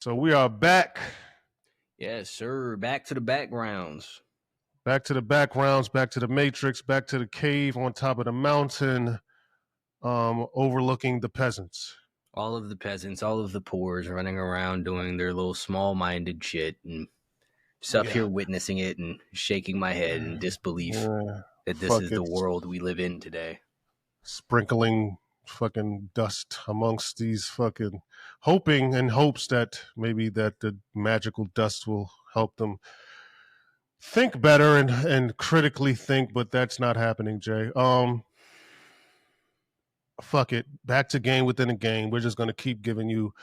So we are back. Yes, sir. Back to the backgrounds. Back to the backgrounds, back to the matrix, back to the cave on top of the mountain, overlooking the peasants. All of the peasants, all of the poors running around doing their little small-minded shit, and just up here witnessing it and shaking my head in disbelief that this is the world we live in today. Sprinkling fucking dust amongst these fucking, hoping and hopes that maybe that the magical dust will help them think better and critically think, but that's not happening, Jay. Fuck it. Back to game within a game. We're just going to keep giving you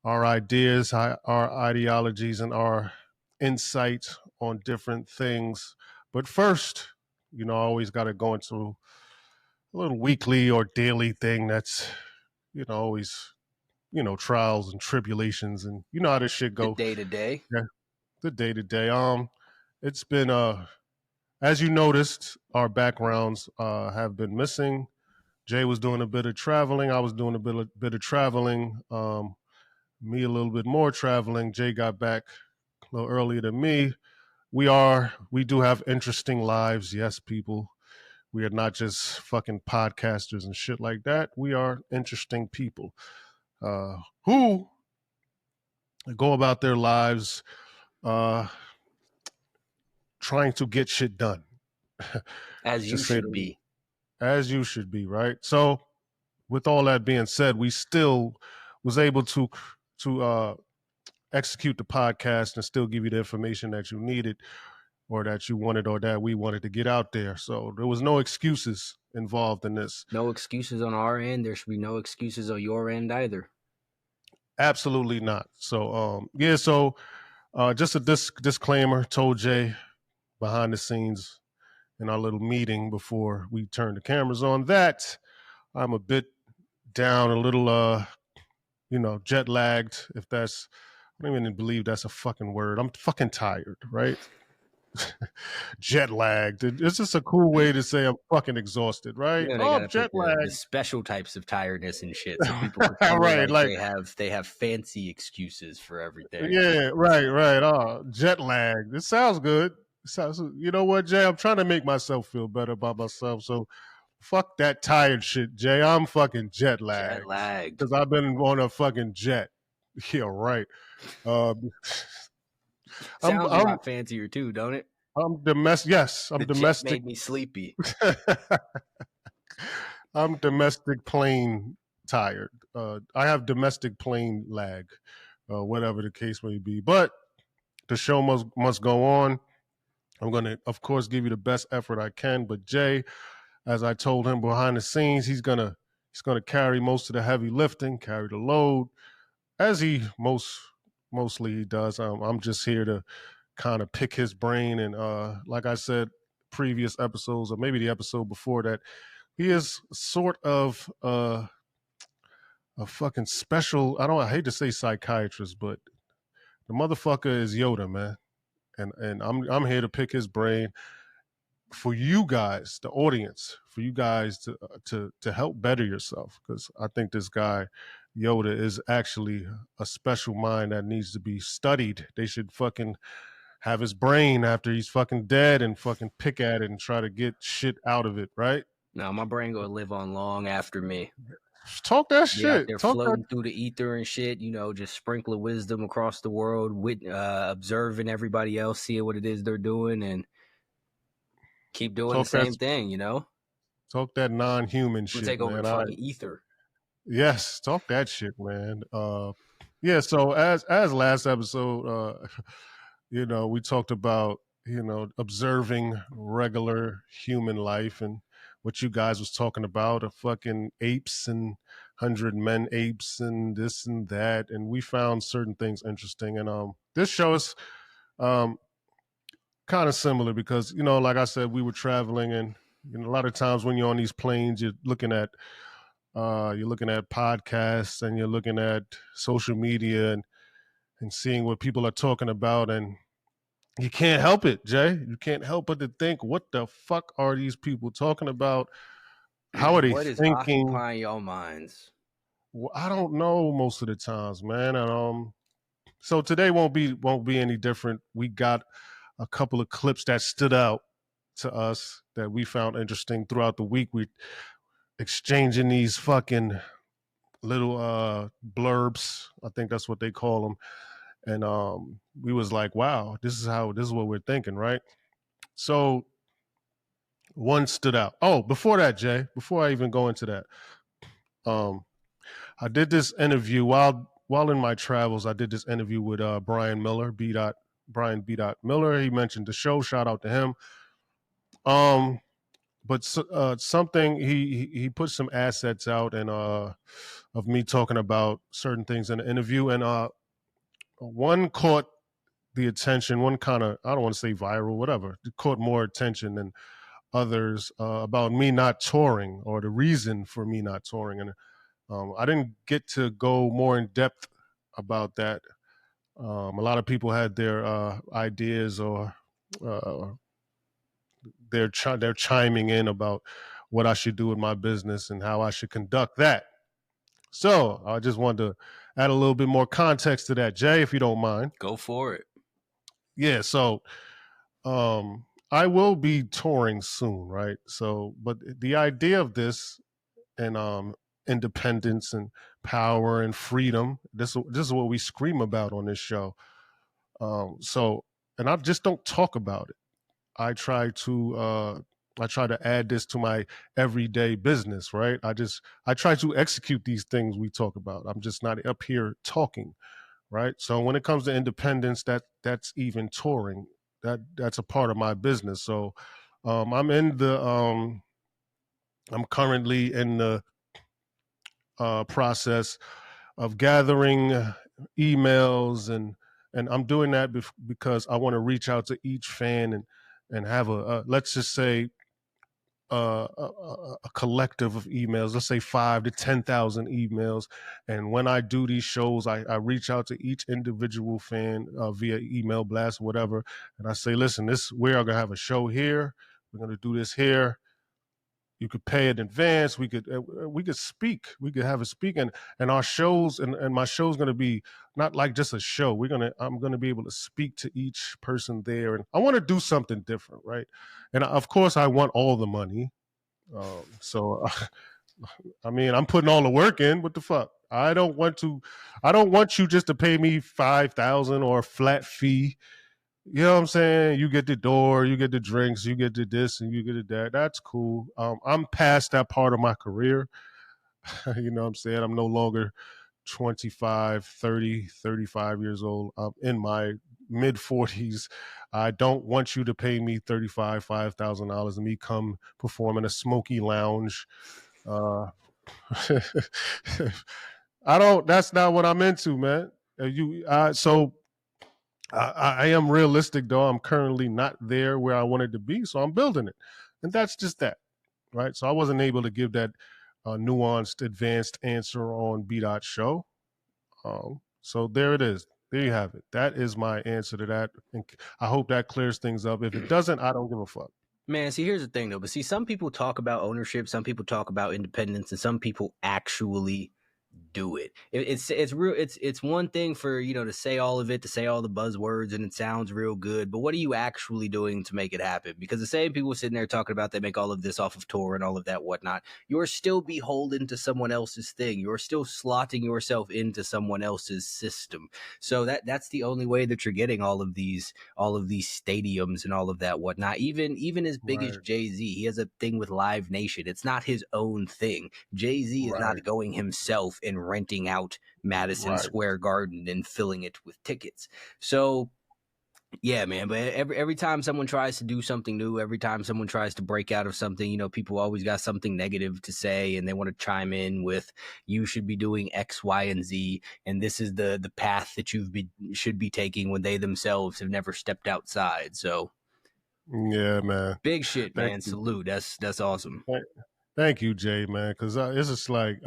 our ideas, our ideologies, and our insight on different things. But first, I always got to go into a little weekly or daily thing that's, always, trials and tribulations, and you know how this shit goes. The day to day. Yeah, the day to day. It's been as you noticed, our backgrounds have been missing. Jay was doing a bit of traveling. I was doing a bit of traveling. Me a little bit more traveling. Jay got back a little earlier than me. We do have interesting lives. Yes, people. We are not just fucking podcasters and shit like that. We are interesting people who go about their lives trying to get shit done. As you should be. As you should be, right? So with all that being said, we still was able to execute the podcast and still give you the information that you needed or that you wanted or that we wanted to get out there. So there was no excuses involved in this. No excuses on our end. There should be no excuses on your end either. Absolutely not. So, just a disclaimer, told Jay behind the scenes in our little meeting before we turned the cameras on that I'm a bit down, a little, jet lagged, if that's, I don't even believe that's a fucking word. I'm fucking tired, right? Jet lagged. It's just a cool way to say I'm fucking exhausted, right? Yeah, I'm jet lagged. The special types of tiredness and shit, so people can right, like they have fancy excuses for everything. Yeah, right. Oh, jet lagged. It sounds good. You know what, Jay? I'm trying to make myself feel better about myself. So fuck that tired shit, Jay. I'm fucking jet lagged. Jet lagged. Because I've been on a fucking jet. Yeah, right. Sounds a lot fancier too, don't it? I'm domestic. Yes, I'm domestic. Jet made me sleepy. I'm domestic plane tired. I have domestic plane lag, whatever the case may be. But the show must go on. I'm going to, of course, give you the best effort I can. But Jay, as I told him behind the scenes, he's gonna carry most of the heavy lifting, carry the load, as he mostly does. I'm just here to kind of pick his brain, and like I said, previous episodes or maybe the episode before that, he is sort of a fucking special. I hate to say psychiatrist, but the motherfucker is Yoda, man, and I'm here to pick his brain for you guys, the audience, for you guys to help better yourself, because I think this guy Yoda is actually a special mind that needs to be studied. They should fucking have his brain after he's fucking dead and fucking pick at it and try to get shit out of it, right? No, my brain gonna live on long after me. Talk that shit. They're floating through the ether and shit, just sprinkling wisdom across the world, observing everybody else, seeing what it is they're doing, and keep doing the same thing, Talk that non-human shit, take over the fucking ether. Yes, talk that shit, man. Yeah, so as last episode, we talked about, observing regular human life and what you guys was talking about, fucking apes and 100 men apes and this and that, and we found certain things interesting. And this show is kind of similar because, like I said, we were traveling, and a lot of times when you're on these planes, you're looking at podcasts and you're looking at social media and seeing what people are talking about, and you can't help it, Jay. You can't help but to think, what the fuck are these people talking about? How are they thinking? What is occupying your minds? Well, I don't know most of the times, man. And So today won't be any different. We got a couple of clips that stood out to us that we found interesting throughout the week. We exchanging these fucking little blurbs. I think that's what they call them. And we was like, wow, this is what we're thinking, right? So one stood out. Oh, before that, Jay, before I even go into that, um, I did this interview while in my travels. I did this interview with Brian Miller, Brian B. Miller. He mentioned the show. Shout out to him. But something he put some assets out and of me talking about certain things in the interview, and one caught the attention. One kind of, I don't want to say viral, whatever. It caught more attention than others about me not touring or the reason for me not touring, and I didn't get to go more in depth about that. A lot of people had their ideas or uh, they're chiming in about what I should do with my business and how I should conduct that. So I just wanted to add a little bit more context to that, Jay, if you don't mind. Go for it. Yeah. So I will be touring soon, right? So, but the idea of this and independence and power and freedom, this is what we scream about on this show. So, and I just don't talk about it. I try to add this to my everyday business, right? I try to execute these things we talk about. I'm just not up here talking, right? So when it comes to independence, that's even touring. That's a part of my business. So I'm in the I'm currently in the process of gathering emails, and I'm doing that because I want to reach out to each fan and have a let's just say a collective of emails. Let's say 5 to 10,000 emails. And when I do these shows, I reach out to each individual fan via email blast, whatever, and I say, listen, we are gonna have a show here. We're gonna do this here. You could pay in advance. We could speak. We could have a speak, and our shows and my show's going to be not like just a show. I'm going to be able to speak to each person there, and I want to do something different, right? And of course, I want all the money. So, I mean, I'm putting all the work in. What the fuck? I don't want you just to pay me 5,000 or a flat fee. You know what I'm saying? You get the door, you get the drinks, you get the this, and you get the that. That's cool. I'm past that part of my career. You know what I'm saying? I'm no longer 25, 30, 35 years old. I'm in my mid 40s. I don't want you to pay me $5,000 and me come perform in a smoky lounge. Uh, that's not what I'm into, man. So I am realistic, though. I'm currently not there where I wanted to be, so I'm building it, and that's just that, right? So I wasn't able to give that nuanced, advanced answer on B Dot show. So there it is. There you have it. That is my answer to that, and I hope that clears things up. If it doesn't, I don't give a fuck. Man, see, here's the thing, though. But see, some people talk about ownership, some people talk about independence, and some people actually do it. It's real. It's one thing for to say all of it, to say all the buzzwords, and it sounds real good. But what are you actually doing to make it happen? Because the same people sitting there talking about they make all of this off of tour and all of that whatnot, you're still beholden to someone else's thing. You're still slotting yourself into someone else's system. So that's the only way that you're getting all of these stadiums and all of that whatnot. Even as big as Jay-Z, he has a thing with Live Nation. It's not his own thing. Jay-Z is not going himself and renting out Madison Square Garden and filling it with tickets. So yeah, man, but every time someone tries to do something new, every time someone tries to break out of something, people always got something negative to say, and they want to chime in with, you should be doing X, Y, and Z, and this is the path that should be taking, when they themselves have never stepped outside. So yeah, man, big shit, man. Salute. That's awesome. Thank you, Jay, man, because it's just like,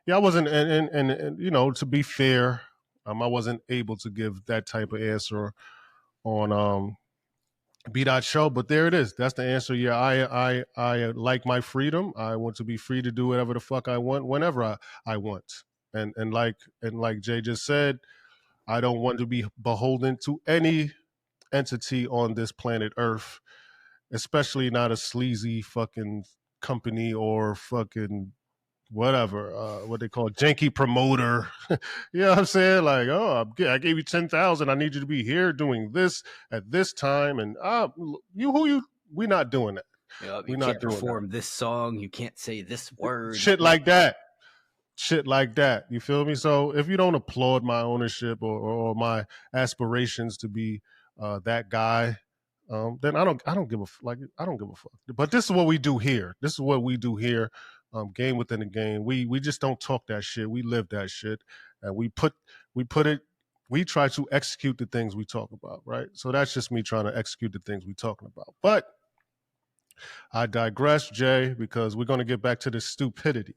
yeah, I wasn't, and to be fair, I wasn't able to give that type of answer on B Dot show, but there it is. That's the answer. Yeah, I like my freedom. I want to be free to do whatever the fuck I want, whenever I want, and like Jay just said, I don't want to be beholden to any entity on this planet Earth, especially not a sleazy fucking company or fucking whatever, what they call janky promoter. You know what I'm saying? Like, oh, I gave you 10,000. I need you to be here doing this at this time. And we not doing that. You can't perform this song. You can't say this word. Shit like that. Shit like that. You feel me? So if you don't applaud my ownership or my aspirations to be that guy, then I don't give a fuck. But this is what we do here. This is what we do here. Game within the game. We just don't talk that shit. We live that shit, and we try to execute the things we talk about, right? So that's just me trying to execute the things we're talking about. But I digress, Jay, because we're going to get back to the stupidity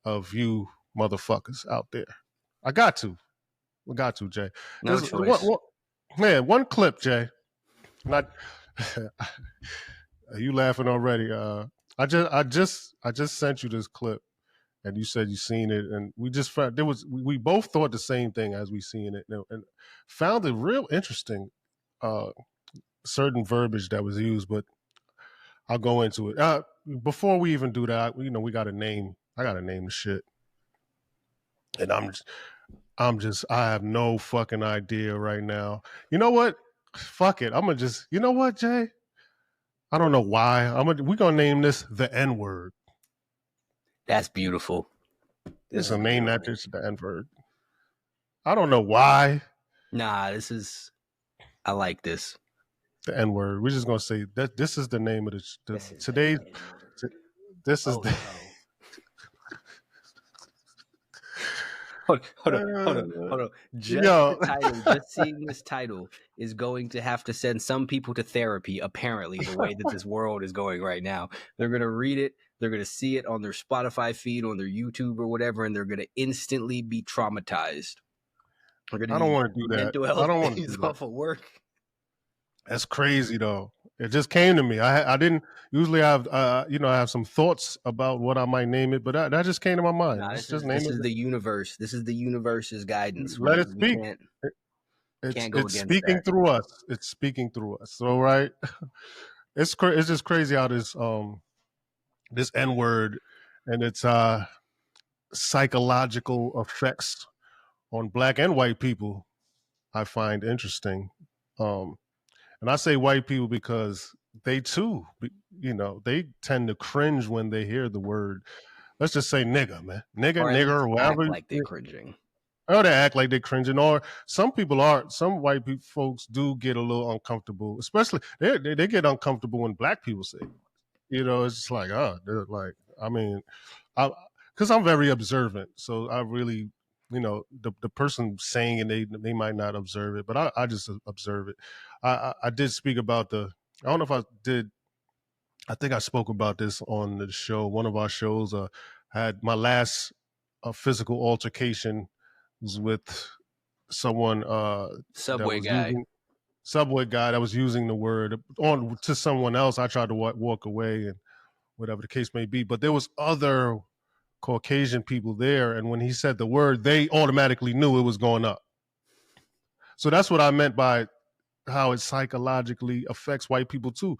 of you motherfuckers out there. I got to, Jay. No choice. One clip, Jay. Not you laughing already. I just sent you this clip, and you said you seen it, and we just found we both thought the same thing as we seen it, and found it real interesting. Certain verbiage that was used, but I'll go into it. Before we even do that, we got to name. I got to name the shit, and I have no fucking idea right now. You know what? Fuck it. I'm gonna just. You know what, Jay? I don't know why. We're gonna name this the N-word. That's beautiful. This is a name that is the N-word. I don't know why. Nah, I like this. The N-word. We're just gonna say that this is the name of today's. This is the. Hold on. Just seeing this title is going to have to send some people to therapy, apparently, the way that this world is going right now. They're going to read it, they're going to see it on their Spotify feed, on their YouTube or whatever, and they're going to instantly be traumatized. I don't want to do that. I don't want to do that. Off of work. That's crazy, though. It just came to me. I didn't usually have, I have some thoughts about what I might name it, but that just came to my mind. Nah, this is the universe. This is the universe's guidance. Let it speak. It's speaking that. Through us. It's speaking through us. So, right. It's just crazy how this N-word and its psychological effects on Black and white people, I find interesting. And I say white people because they too, they tend to cringe when they hear the word. Let's just say nigga, man. Nigga, or whatever. Act like they're cringing. Or they act like they're cringing. Or some people are. Some white folks do get a little uncomfortable. Especially, they get uncomfortable when Black people say it. It's just like, because I'm very observant. So I really, the person saying it, they might not observe it, but I just observe it. I did speak about I don't know if I did. I think I spoke about this on the show. One of our shows, had my last physical altercation was with someone, Subway guy that was using the word on to someone else. I tried to walk away and whatever the case may be, but there was other Caucasian people there, and when he said the word, they automatically knew it was going up. So that's what I meant by how it psychologically affects white people too.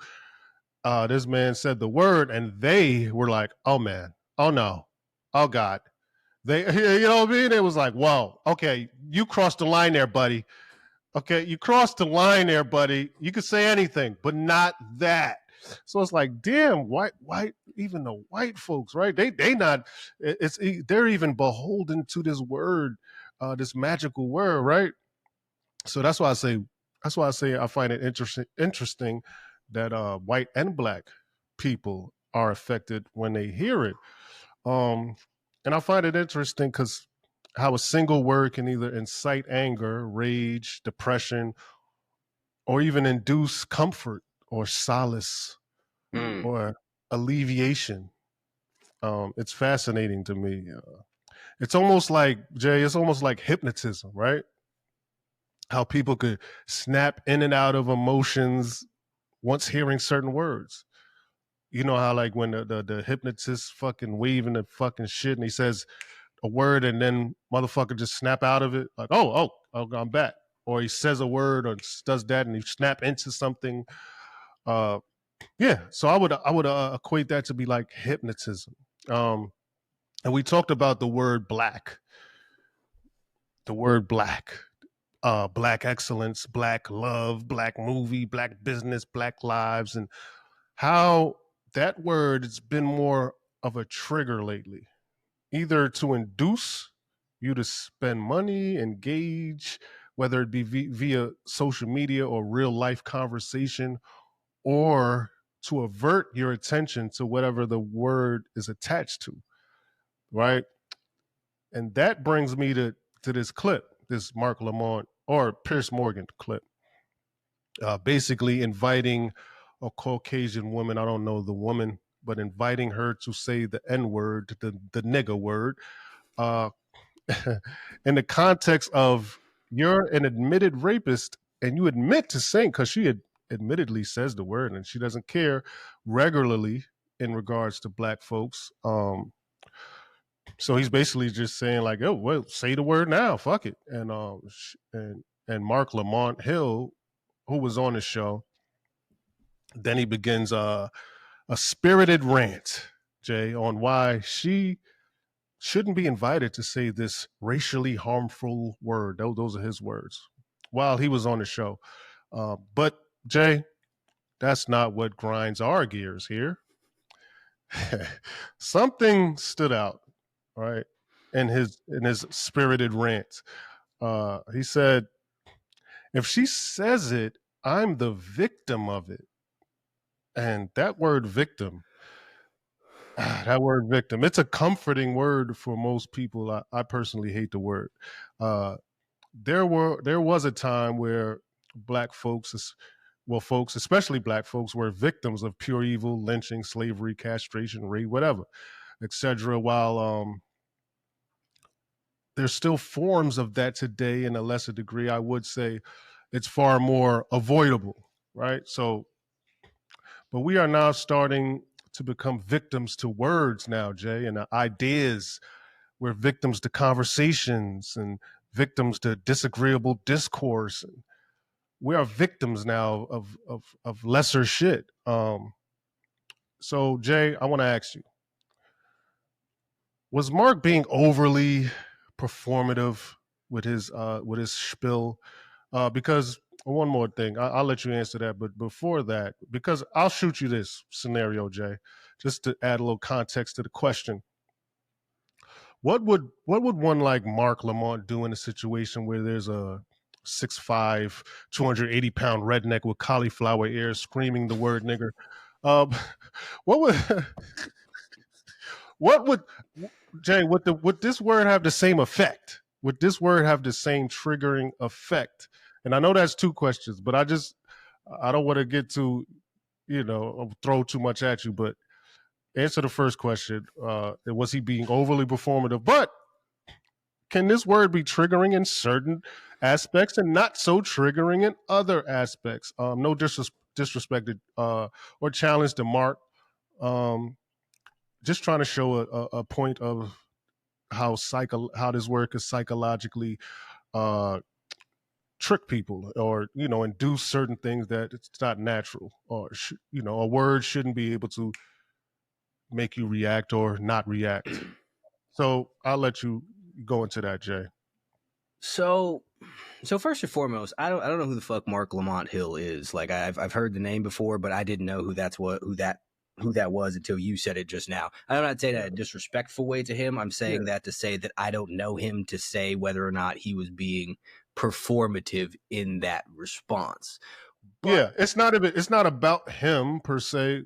This man said the word, and they were like, "Oh man, oh no, oh God." They, you know what I mean? It was like, "Whoa, okay, you crossed the line there, buddy. Okay, you crossed the line there, buddy. You could say anything, but not that." So it's like, damn, white, even the white folks, right? They not. They're even beholden to this word, this magical word, right? So that's why I say I find it interesting that white and Black people are affected when they hear it. And I find it interesting because how a single word can either incite anger, rage, depression, or even induce comfort or solace or alleviation. It's fascinating to me. It's almost like, Jay, it's almost like hypnotism, right? How people could snap in and out of emotions once hearing certain words. You know how like when the hypnotist fucking waving the fucking shit and he says a word and then motherfucker just snap out of it. Like, oh, I'm back. Or he says a word or does that and you snap into something. Yeah, so I would equate that to be like hypnotism. And we talked about the word black, black excellence, black love, black movie, black business, black lives, and how that word has been more of a trigger lately, either to induce you to spend money, engage, whether it be via social media or real life conversation, or to avert your attention to whatever the word is attached to, right? And that brings me to this clip, this Mark Lamont or Pierce Morgan clip, basically inviting a Caucasian woman. I don't know the woman, but inviting her to say the N word, the nigger word, uh, in the context of you're an admitted rapist and you admit to saying, because she had admittedly says the word and she doesn't care regularly in regards to black folks. So he's basically just saying like, "Oh, well, say the word now, fuck it." And Mark Lamont Hill, who was on the show, then he begins a spirited rant, Jay, on why she shouldn't be invited to say this racially harmful word. Those are his words while he was on the show. But Jay, that's not what grinds our gears here. Something stood out, right, in his spirited rant. He said, "If she says it, I'm the victim of it." And that word "victim," that word "victim," it's a comforting word for most people. I personally hate the word. Uh, there was a time where black folks, well, folks, especially black folks, were victims of pure evil, lynching, slavery, castration, rape, whatever, etc. While there's still forms of that today in a lesser degree, I would say it's far more avoidable, right? So, but we are now starting to become victims to words now, Jay, and ideas. We're victims to conversations and victims to disagreeable discourse. We are victims now of lesser shit. So Jay, I want to ask you: was Mark being overly performative with his spill? Because one more thing, I'll let you answer that. But before that, because I'll shoot you this scenario, Jay, just to add a little context to the question. What would one like Mark Lamont do in a situation where there's a 6'5", 280-pound redneck with cauliflower ears screaming the word nigger? Um, what would what would Jay? Would this word have the same effect? Would this word have the same triggering effect? And I know that's two questions, but I don't want to get too throw too much at you. But answer the first question: was he being overly performative? But can this word be triggering in certain aspects and not so triggering in other aspects? No disrespected or challenge to Mark. Um, just trying to show a point of how this word could psychologically uh, trick people or induce certain things that it's not natural, or a word shouldn't be able to make you react or not react. So I'll let you go into that, Jay. So first and foremost, I don't know who the fuck Mark Lamont Hill is. Like I've heard the name before, but I didn't know who that was until you said it just now. I'm not saying that in a disrespectful way to him. I'm saying that to say that I don't know him to say whether or not he was being performative in that response. But, it's not about him per se,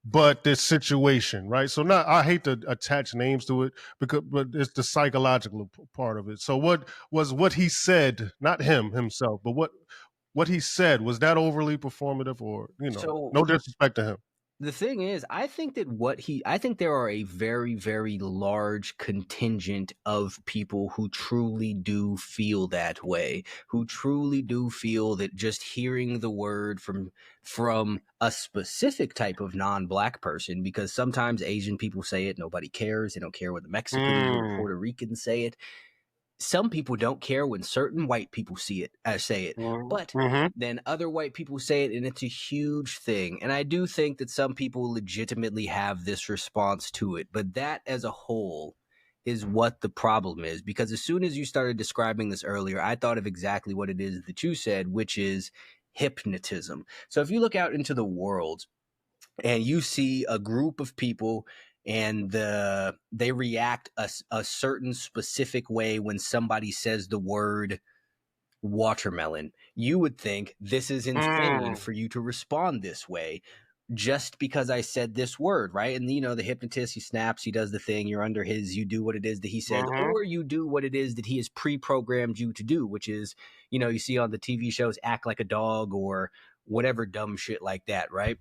but this situation, right? So I hate to attach names to it but it's the psychological part of it. So what he said, not him himself, but what he said, was that overly performative, or no disrespect to him? The thing is, I think there are a very, very large contingent of people who truly do feel that way, who truly do feel that just hearing the word from a specific type of non-black person, because sometimes Asian people say it, nobody cares. They don't care whether Mexicans or Puerto Ricans say it. some people don't care when certain white people say it, but then other white people say it, and it's a huge thing. And I do think that some people legitimately have this response to it, but that as a whole is what the problem is. Because as soon as you started describing this earlier, I thought of exactly what it is that you said, which is hypnotism. So if you look out into the world and you see a group of people and they react a certain specific way when somebody says the word watermelon, you would think this is insane for you to respond this way just because I said this word, right? And the hypnotist, he snaps, he does the thing, you're under his, you do what it is that he says, or you do what it is that he has pre-programmed you to do, which is, you see on the TV shows, act like a dog or whatever dumb shit like that, right?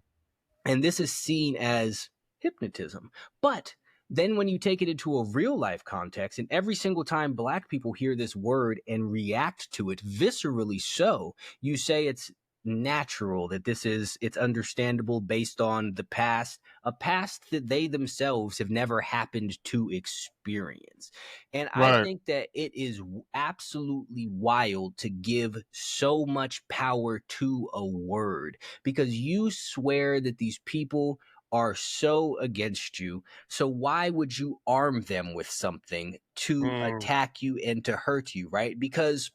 And this is seen as hypnotism. But then when you take it into a real life context, and every single time Black people hear this word and react to it viscerally so, you say it's natural, that it's understandable based on the past, a past that they themselves have never happened to experience. And I think that it is absolutely wild to give so much power to a word, because you swear that these people are so against you. So why would you arm them with something to attack you and to hurt you, right? Because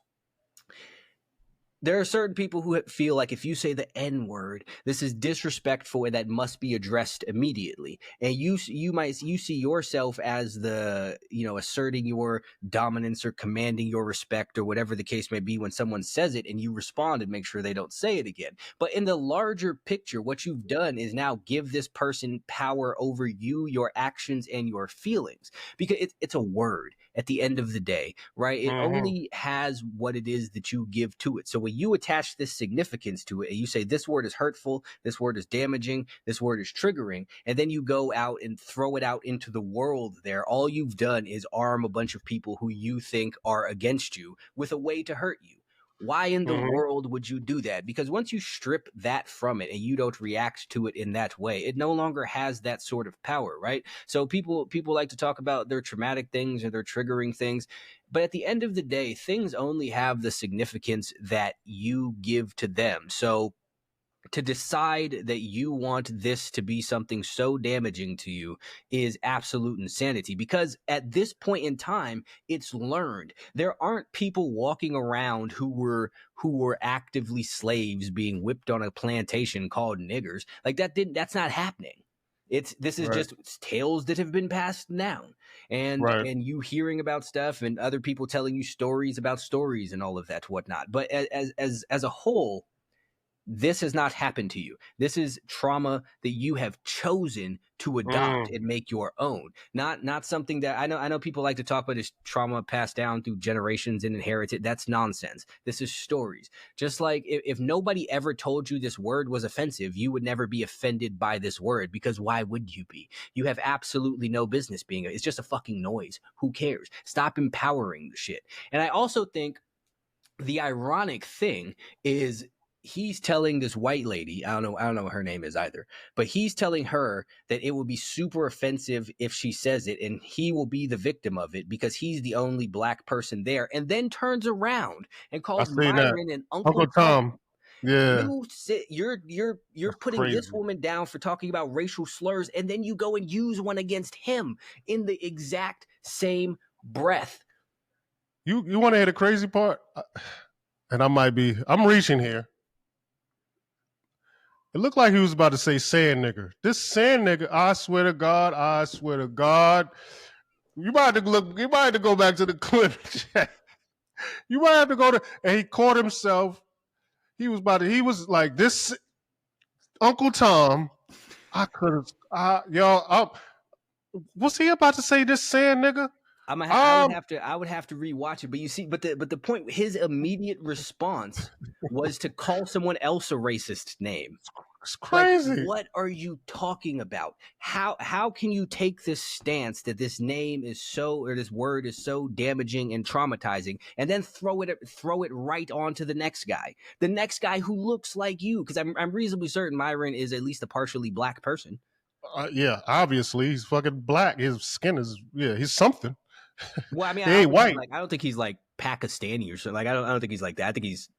there are certain people who feel like if you say the N word, this is disrespectful and that must be addressed immediately. And you see yourself as the, asserting your dominance or commanding your respect or whatever the case may be when someone says it, and you respond and make sure they don't say it again. But in the larger picture, what you've done is now give this person power over you, your actions, and your feelings, because it's a word at the end of the day, right? It only has what it is that you give to it. So when you attach this significance to it and you say this word is hurtful, this word is damaging, this word is triggering, and then you go out and throw it out into the world there, all you've done is arm a bunch of people who you think are against you with a way to hurt you. Why in the world would you do that? Because once you strip that from it and you don't react to it in that way, it no longer has that sort of power, right? So people like to talk about their traumatic things or their triggering things, but at the end of the day, things only have the significance that you give to them. So to decide that you want this to be something so damaging to you is absolute insanity, because at this point in time, it's learned. There aren't people walking around who were actively slaves being whipped on a plantation called niggers. Like that's not happening. This is just tales that have been passed down, and you hearing about stuff and other people telling you stories about stories and all of that whatnot. But as a whole, this has not happened to you. This is trauma that you have chosen to adopt and make your own. Not something that I know people like to talk about as trauma passed down through generations and inherited. That's nonsense. This is stories. Just like if nobody ever told you this word was offensive, you would never be offended by this word, because why would you be? You have absolutely no business being. It's just a fucking noise. Who cares? Stop empowering the shit. And I also think the ironic thing is, he's telling this white lady, I don't know what her name is either, but he's telling her that it will be super offensive if she says it, and he will be the victim of it because he's the only Black person there, and then turns around and calls Myron and Uncle Tom. Yeah. You're putting this woman down for talking about racial slurs, and then you go and use one against him in the exact same breath. You want to hear the crazy part? And I'm reaching here. It looked like he was about to say sand nigger. This sand nigger, I swear to God. You might have to go back to the clip. You might have to go to, and he caught himself. He was like this Uncle Tom. I could have, was he about to say this sand nigger? I would have to rewatch it, but you see, but the point, his immediate response was to call someone else a racist name. It's crazy. Like, what are you talking about? How can you take this stance that this name is so, or this word is so damaging and traumatizing, and then throw it right onto the next guy who looks like you? Because I'm reasonably certain Myron is at least a partially Black person. Yeah, obviously he's fucking Black. His skin is, he's something. Well, I mean, He ain't white. I don't think he's like Pakistani or something. Like, I don't think he's like that. I think he's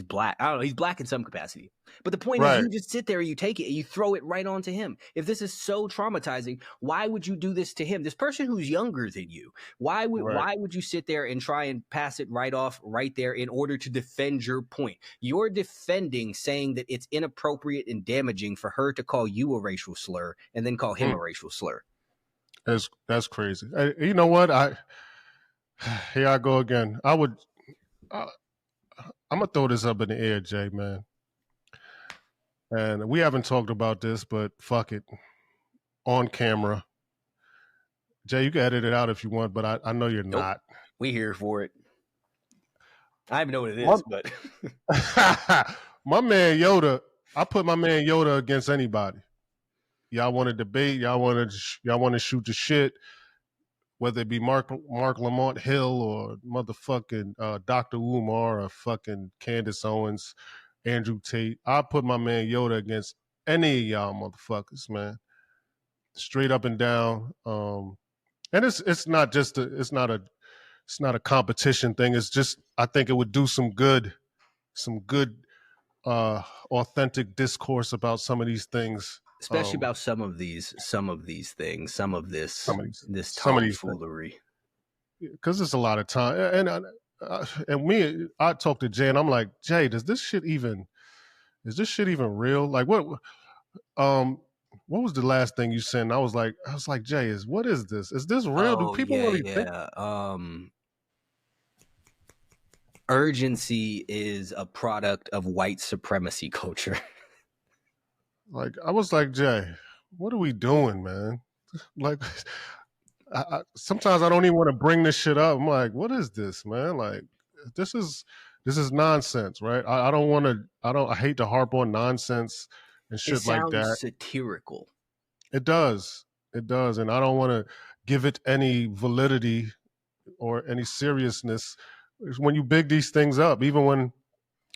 black. I don't know. He's black in some capacity. But the point is, Right. you just sit there and you take it and you throw it right onto him. If this is so traumatizing, why would you do this to him? This person who's younger than you. Why would you sit there and try and pass it right off right there in order to defend your point? You're defending saying that it's inappropriate and damaging for her to call you a racial slur and then call him a racial slur. That's crazy. You know what? Here I go again. I'm gonna throw this up in the air, Jay, man. And we haven't talked about this, but fuck it. On camera. Jay, you can edit it out if you want, but I know you're not. We here for it. I don't even know what it is, but my man Yoda, I put my man Yoda against anybody. Y'all want to debate, y'all want to shoot the shit, whether it be Mark Lamont Hill or motherfucking Dr. Umar or fucking Candace Owens, Andrew Tate. I put my man Yoda against any of y'all motherfuckers, man. Straight up and down. And it's not a competition thing. It's just I think it would do some good authentic discourse about some of these things. Especially about some of these things, some of this tomfoolery. Because there's a lot of time, and I talked to Jay, and I'm like, Jay, is this shit even real? Like, what was the last thing you sent? I was like, Jay, what is this? Is this real? Do people really think? Urgency is a product of white supremacy culture. Like, I was like, Jay, what are we doing, man? Like, sometimes I don't even want to bring this shit up. I'm like, what is this, man? Like, this is nonsense, right? I hate to harp on nonsense and shit like that. It sounds satirical. It does. And I don't want to give it any validity or any seriousness when you big these things up, even when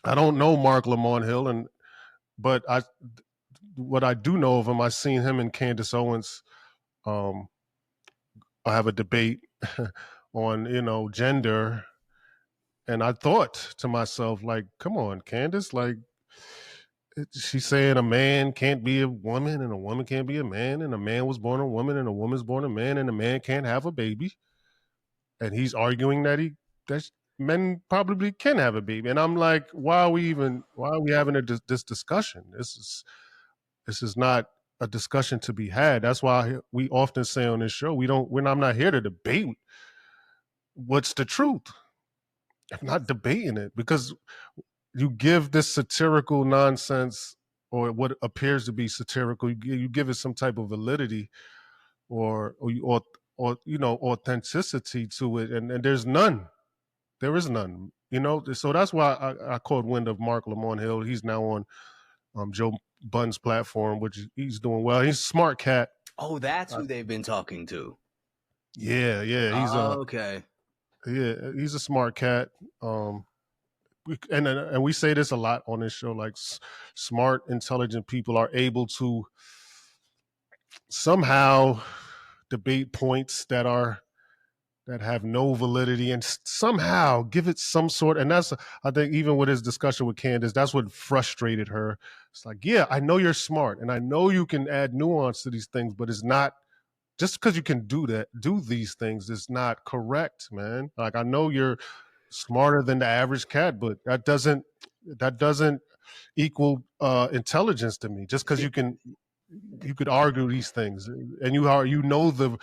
I don't know Mark Lamont Hill, but what I do know of him, I've seen him and Candace Owens I have a debate on, gender. And I thought to myself, like, come on, Candace, like, she's saying a man can't be a woman and a woman can't be a man, and a man was born a woman and a woman's born a man, and a man can't have a baby. And he's arguing that men probably can have a baby. And I'm like, why are we having this discussion? This is not a discussion to be had. That's why we often say on this show, I'm not here to debate what's the truth. I'm not debating it, because you give this satirical nonsense, or what appears to be satirical, you give it some type of validity or authenticity to it, and there's none. There is none. So that's why I caught wind of Mark Lamont Hill. He's now on Joe Budden's platform, which he's doing well. He's a smart cat. Oh, that's who they've been talking to. Yeah. He's okay. Yeah, he's a smart cat. And we say this a lot on this show, like smart, intelligent people are able to somehow debate points that have no validity and somehow give it some sort. And that's, I think, even with his discussion with Candace, that's what frustrated her. It's like, yeah, I know you're smart and I know you can add nuance to these things, but it's not just because you can do these things, it's not correct, man. Like, I know you're smarter than the average cat, but that doesn't equal intelligence to me. Just because you could argue these things, and you know the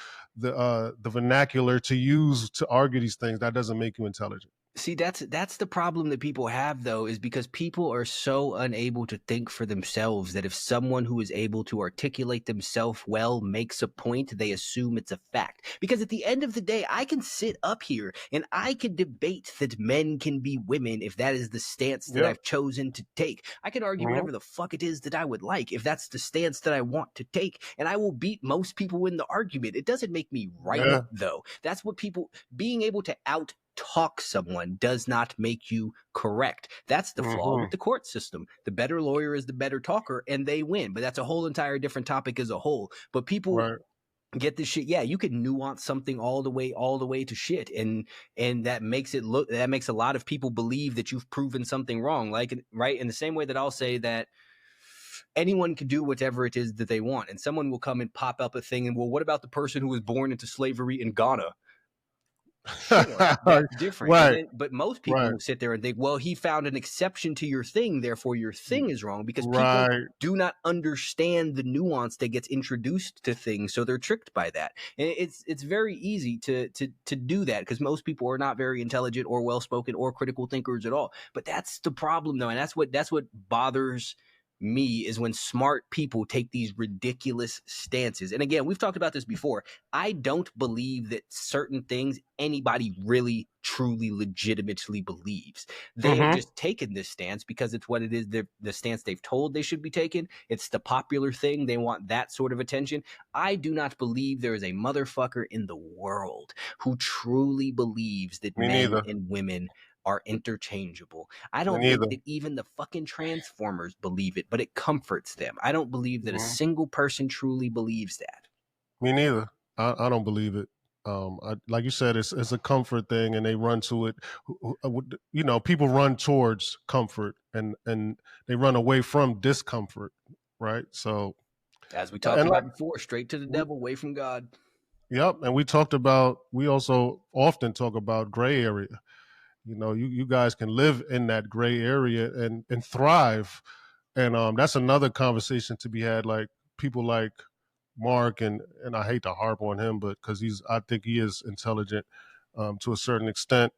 vernacular to use to argue these things, that doesn't make you intelligent. See, that's the problem that people have, though, is because people are so unable to think for themselves that if someone who is able to articulate themselves well makes a point, they assume it's a fact. Because at the end of the day, I can sit up here and I can debate that men can be women if that is the stance that I've chosen to take. I can argue whatever the fuck it is that I would like if that's the stance that I want to take, and I will beat most people in the argument. It doesn't make me right, though. That's what being able to out-talk someone does not make you correct. That's the flaw with the court system. The better lawyer is the better talker, and they win. But that's a whole entire different topic as a whole. But people get this shit. Yeah, you can nuance something all the way to shit, and that makes a lot of people believe that you've proven something wrong. Like, right, in the same way that I'll say that anyone can do whatever it is that they want, and someone will come and pop up a thing, and, well, what about the person who was born into slavery in Ghana? Sure, that's different. And Right, then, but most people right, will sit there and think, well, he found an exception to your thing, therefore your thing is wrong, because people right. do not understand the nuance that gets introduced to things, so they're tricked by that. And it's very easy to do that, because most people are not very intelligent or well spoken or critical thinkers at all. But that's the problem, though, and that's what bothers me, is when smart people take these ridiculous stances. And again, we've talked about this before. I don't believe that certain things anybody really, truly, legitimately believes. They have just taken this stance because it's what it is, the stance they've told they should be taken. It's the popular thing. They want that sort of attention. I do not believe there is a motherfucker in the world who truly believes that Me men neither. and women are interchangeable. I Me don't neither. think that even the fucking Transformers believe it, but it comforts them. I don't believe that a Mhm. single person truly believes that. Me neither. I don't believe it. Like you said, it's a comfort thing, and they run to it. You know, people run towards comfort, and they run away from discomfort, right? So, As we talked and like, about before, straight to the we, devil, away from God. yep, and we also often talk about gray area. You know, you guys can live in that gray area and thrive, and that's another conversation to be had. Like people like Mark, and I hate to harp on him, but because I think he is intelligent to a certain extent.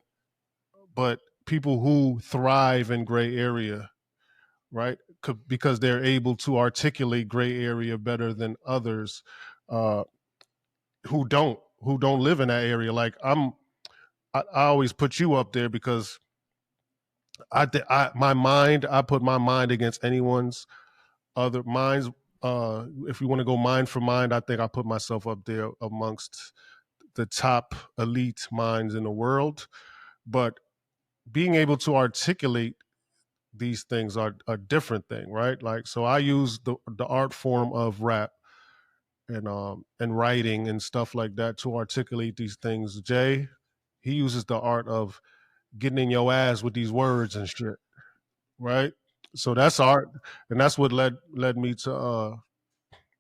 But people who thrive in gray area, right, because they're able to articulate gray area better than others uh, who don't live in that area. Like I always put you up there because I put my mind against anyone's other minds. If you want to go mind for mind, I think I put myself up there amongst the top elite minds in the world. But being able to articulate these things are a different thing, right? Like, so I use the art form of rap and writing and stuff like that to articulate these things. Jay, he uses the art of getting in your ass with these words and shit, right? So that's art, and that's what led me to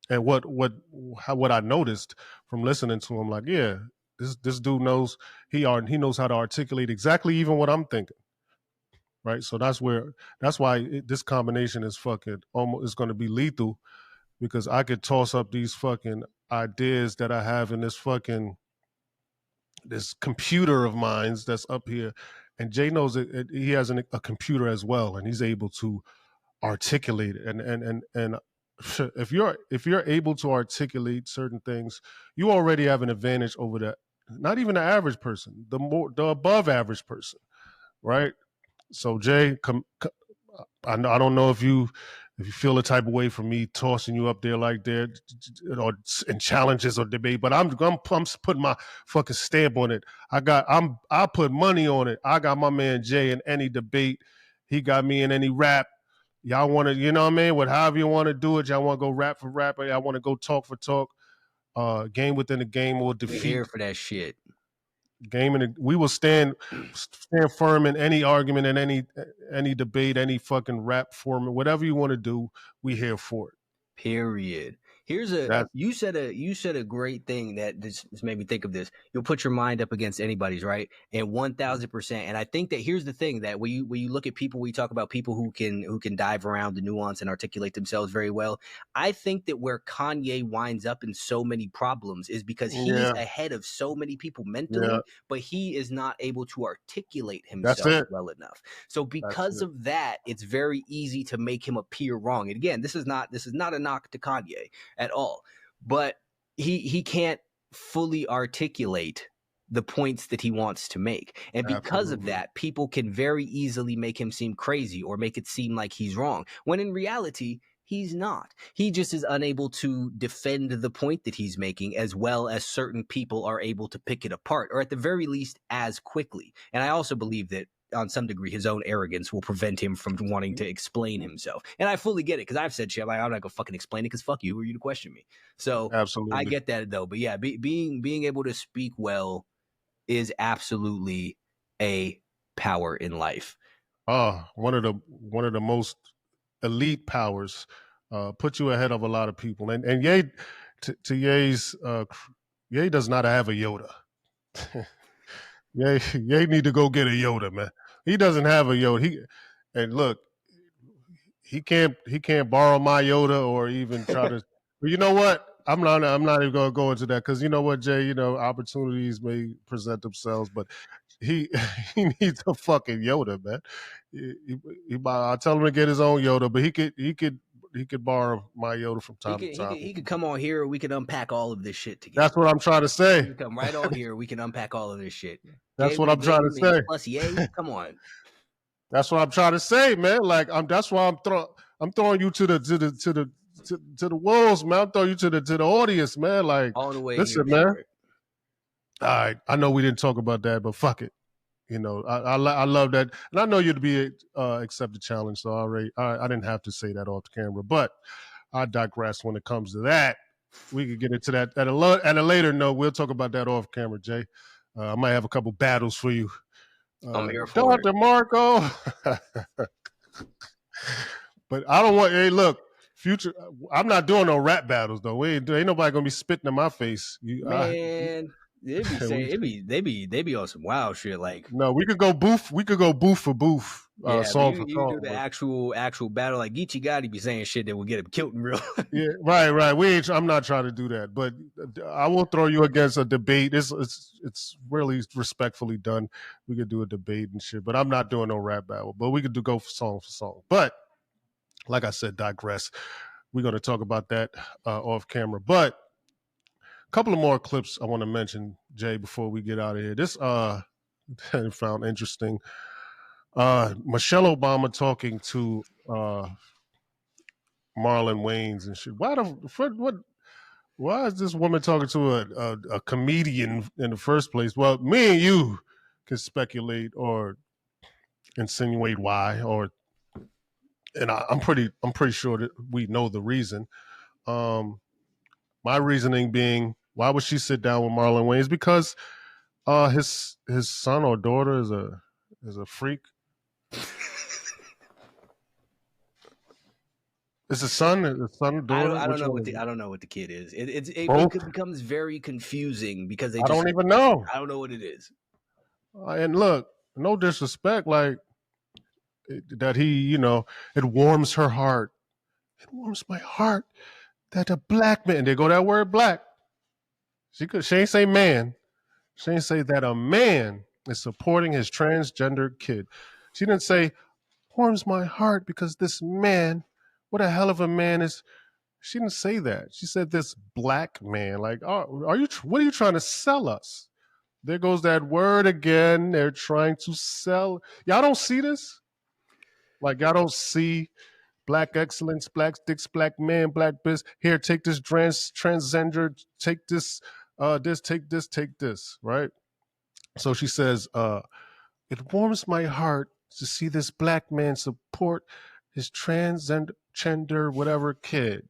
and what I noticed from listening to him. Like, yeah, this dude knows he knows how to articulate exactly even what I'm thinking, right? So that's why this combination is fucking almost is going to be lethal because I could toss up these fucking ideas that I have in this computer of mine that's up here, and Jay knows he has a computer as well, and he's able to articulate it. And if you're able to articulate certain things, you already have an advantage over that. Not even the average person, the above average person, right? So Jay, I don't know if you feel a type of way for me tossing you up there like that, or in challenges or debate, but I'm putting my fucking stamp on it. I put money on it. I got my man Jay in any debate. He got me in any rap. Y'all want to, you know what I mean? However you want to do it. Y'all want to go rap for rap, or y'all want to go talk for talk. Game within a game will We're defeat here for that shit. game, and we will stand firm in any argument, in any debate, any fucking rap form, whatever you want to do. We here for it. Period. That's You said a great thing that just made me think of this. You'll put your mind up against anybody's, right? And 1,000%. And I think that here's the thing, that when you look at people, we talk about people who can dive around the nuance and articulate themselves very well. I think that where Kanye winds up in so many problems is because he's yeah, ahead of so many people yeah. mentally, but he is not able to articulate That's himself it. well enough. So That's because it. of that, it's very easy to make him appear wrong. And again, this is not a knock to Kanye at all, but he can't fully articulate the points that he wants to make. And because of Absolutely. that, people can very easily make him seem crazy or make it seem like he's wrong, when in reality, he's not. He just is unable to defend the point that he's making as well as certain people are able to pick it apart, or at the very least as quickly. And I also believe that on some degree, his own arrogance will prevent him from wanting to explain himself. And I fully get it, because I've said shit like, I'm not gonna fucking explain it, because fuck you, who are you to question me? So Absolutely. I get that though. But yeah, being able to speak well is absolutely a power in life. One of the most elite powers. Put you ahead of a lot of people. And Ye, to Ye's, Ye does not have a Yoda. Ye need to go get a Yoda, man. He doesn't have a Yoda. And look, he can't borrow my Yoda or even try to. But you know what? I'm not even gonna go into that, because you know what, Jay. Opportunities may present themselves, but he he needs a fucking Yoda, man. I'll tell him to get his own Yoda, but he could borrow my Yoda from time to time. He could come on here. We could unpack all of this shit together. That's what I'm trying to say. He could come right on here. We can unpack all of this shit. That's what I'm trying to say. Plus, yay! Come on. That's what I'm trying to say, man. Like that's why I'm throwing you to the wolves, man. I'm throwing you to the audience, man. Like, all the way listen, here, man. All right, I know we didn't talk about that, but fuck it. I love that, and I know you'd be accept the challenge. So I didn't have to say that off the camera, but I digress when it comes to that. We could get into that at a later note. We'll talk about that off camera, Jay. I might have a couple battles for you. I'm here for Dr. Marco. But I don't want. Hey, look, future. I'm not doing no rap battles though. Ain't nobody gonna be spitting in my face. Man. They be on some wild shit. Like, no, we could go booth. We could go booth for booth. Yeah, song you for song. Do the actual battle. Like Geechee Gotti be saying shit that will get him killed in real. Yeah, right. I'm not trying to do that, but I will throw you against a debate. It's really respectfully done. We could do a debate and shit, but I'm not doing no rap battle. But we could go for song. But like I said, digress. We're going to talk about that off camera. But a couple of more clips I want to mention, Jay, before we get out of here. This I found interesting. Michelle Obama talking to Marlon Wayans and shit. Why is this woman talking to a comedian in the first place? Well, me and you can speculate or insinuate why, and I'm pretty sure that we know the reason. My reasoning being, why would she sit down with Marlon Wayans? Because his son or daughter is a freak. Is the son, daughter? I don't know what the kid is. It becomes very confusing because I don't even know. I don't know what it is. And look, no disrespect, like that it warms her heart. It warms my heart that a black man. They go that word black. She ain't say man. She ain't say that a man is supporting his transgender kid. She didn't say warms my heart because this man, what a hell of a man is. She didn't say that. She said this black man. Like, what are you trying to sell us? There goes that word again. They're trying to sell. Y'all don't see this? Like, y'all don't see black excellence, black sticks, black man, black biz. Here, take this transgender, take this, take this, right? So she says, it warms my heart to see this black man support his transgender, whatever kid.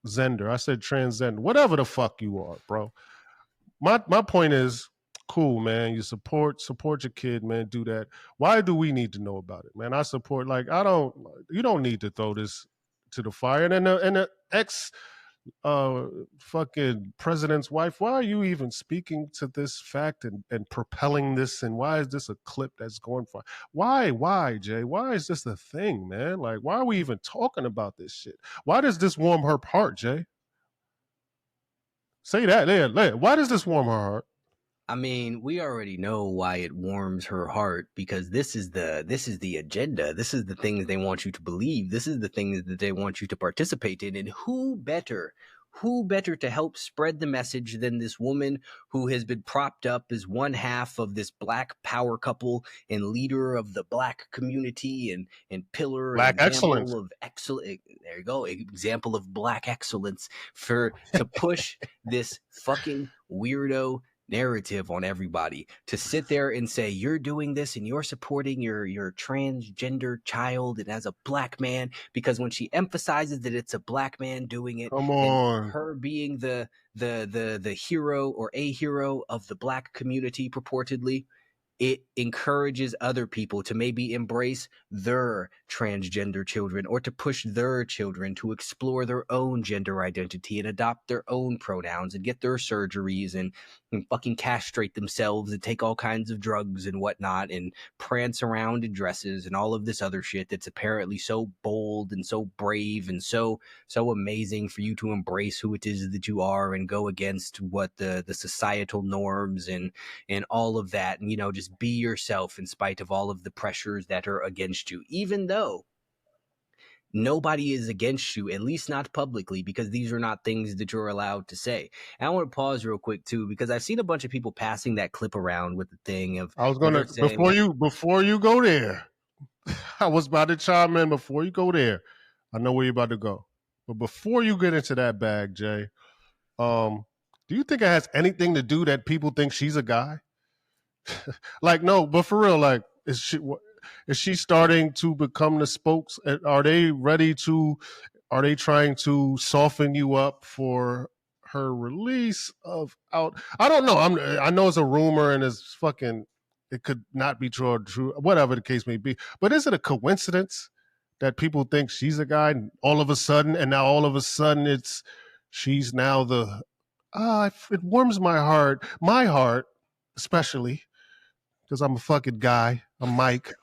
Zender. I said transgender. Whatever the fuck you are, bro. My point is, cool, man. You support your kid, man. Do that. Why do we need to know about it, man? I support. Like, you don't need to throw this to the fire. And the ex fucking president's wife, why are you even speaking to this fact and propelling this? And why is this a clip that's going for? Why, Jay? Why is this a thing, man? Like, why are we even talking about this shit? Why does this warm her heart, Jay? Say that. Yeah. Why does this warm her heart? I mean, we already know why it warms her heart, because this is the agenda. This is the things they want you to believe. This is the things that they want you to participate in. And who better to help spread the message than this woman who has been propped up as one half of this black power couple and leader of the black community and pillar black excellence of excellence. There you go. Example of black excellence to push this fucking weirdo narrative on everybody to sit there and say you're doing this and you're supporting your transgender child and as a black man, because when she emphasizes that it's a black man doing it Come and on. her being the hero or a hero of the black community purportedly, it encourages other people to maybe embrace their transgender children or to push their children to explore their own gender identity and adopt their own pronouns and get their surgeries and fucking castrate themselves and take all kinds of drugs and whatnot and prance around in dresses and all of this other shit that's apparently so bold and so brave and so amazing for you to embrace who it is that you are and go against what the societal norms and all of that, and just be yourself in spite of all of the pressures that are against you, even though nobody is against you, at least not publicly, because these are not things that you're allowed to say. And I want to pause real quick too, because I've seen a bunch of people passing that clip around with the thing of I was where gonna they're saying, before you go there. I was about to chime in before you go there. I know where you're about to go, but before you get into that bag, Jay, do you think it has anything to do that people think she's a guy? Like, no, but for real, like, is she starting to become the spokes? Are they ready to? Are they trying to soften you up for her release of out? I don't know. I know it's a rumor and it's fucking. It could not be true or true, whatever the case may be. But is it a coincidence that people think she's a guy and all of a sudden, and now all of a sudden she's now the it warms my heart especially because I'm a fucking guy. I'm Mike.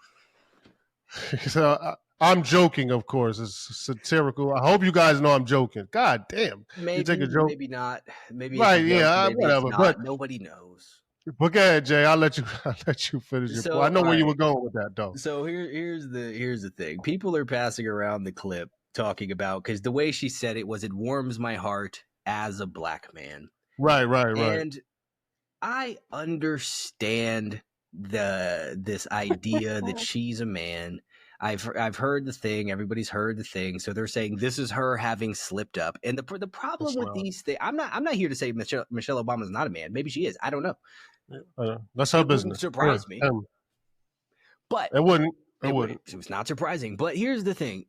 So I'm joking, of course. It's satirical. I hope you guys know I'm joking. God damn, you take maybe, a joke, maybe not, maybe it's a right? joke, Yeah, maybe it's whatever. But not, nobody knows. go ahead, Jay. I'll let you. I'll let you finish your point. I So know all where you were right, going with that, though. so here's the thing. People are passing around the clip talking about, because the way she said it was, it warms my heart as a black man. Right, right, right. And I understand this idea that she's a man. I've heard the thing. Everybody's heard the thing. So they're saying this is her having slipped up. And the problem That's with these things, I'm not here to say Michelle Obama is not a man. Maybe she is. I don't know. that's her It wouldn't business. surprise me, but It wouldn't. It it wouldn't. was not surprising. But here's the thing.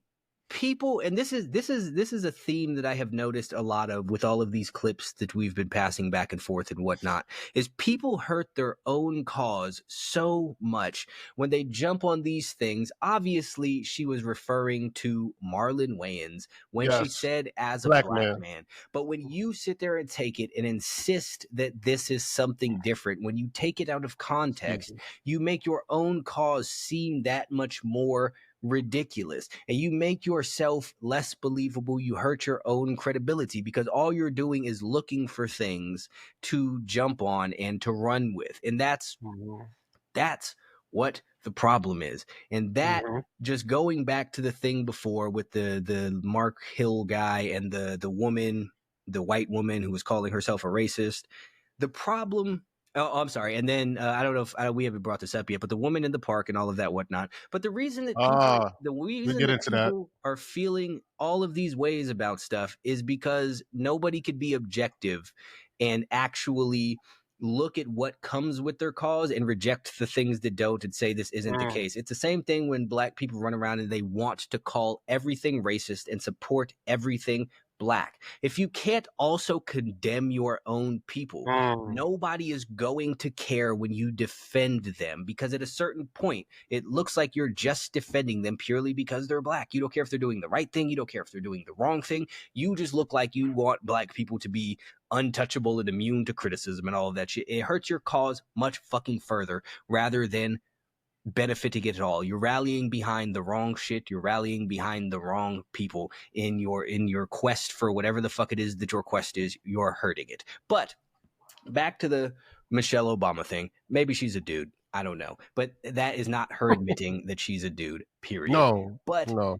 People, and this is a theme that I have noticed a lot of with all of these clips that we've been passing back and forth and whatnot, is people hurt their own cause so much when they jump on these things. Obviously, she was referring to Marlon Wayans when she Yes, said as a black black man. man. But when you sit there and take it and insist that this is something different, when you take it out of context, you make your own cause seem that much more ridiculous, and you make yourself less believable. You hurt your own credibility because all you're doing is looking for things to jump on and to run with, and that's what the problem is. And that, just going back to the thing before with the Mark Hill guy and the woman, the white woman who was calling herself a racist, the problem. Oh, I'm sorry. And then I don't know if we haven't brought this up yet, but the woman in the park and all of that whatnot. But the reason that We get into that. people are feeling all of these ways about stuff is because nobody could be objective and actually look at what comes with their cause and reject the things that don't and say this isn't the case. It's the same thing when black people run around and they want to call everything racist and support everything black. If you can't also condemn your own people, nobody is going to care when you defend them, because at a certain point, it looks like you're just defending them purely because they're black. You don't care if they're doing the right thing. You don't care if they're doing the wrong thing. You just look like you want black people to be untouchable and immune to criticism and all of that shit. It hurts your cause much fucking further rather than benefiting it all. You're rallying behind the wrong shit. You're rallying behind the wrong people in your quest for whatever the fuck it is that your quest is. You're hurting it. But back to the Michelle Obama thing. Maybe she's a dude. I don't know. But that is not her admitting that she's a dude, period. But No.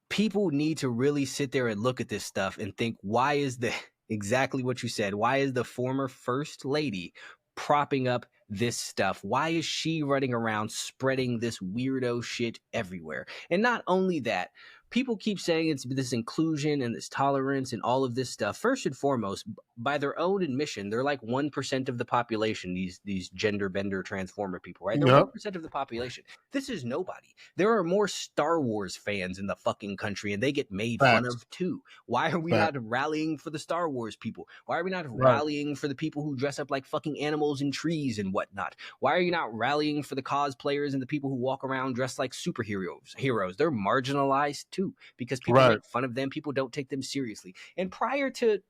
people need to really sit there and look at this stuff and think, why is the exactly what you said? Why is the former first lady propping up this stuff? Why is she running around spreading this weirdo shit everywhere? And not only that, people keep saying it's this inclusion and this tolerance and all of this stuff. First and foremost, by their own admission, they're like 1% of the population. These gender bender transformer people, right? They're Yep. 1% of the population. This is nobody. There are more Star Wars fans in the fucking country, and they get made fun Facts. of too. Why are we Facts. not rallying for the Star Wars people? Why are we not Right. rallying for the people who dress up like fucking animals and trees and whatnot? Why are you not rallying for the cosplayers and the people who walk around dressed like superheroes? They're marginalized too, because people Right. make fun of them. People don't take them seriously. And prior to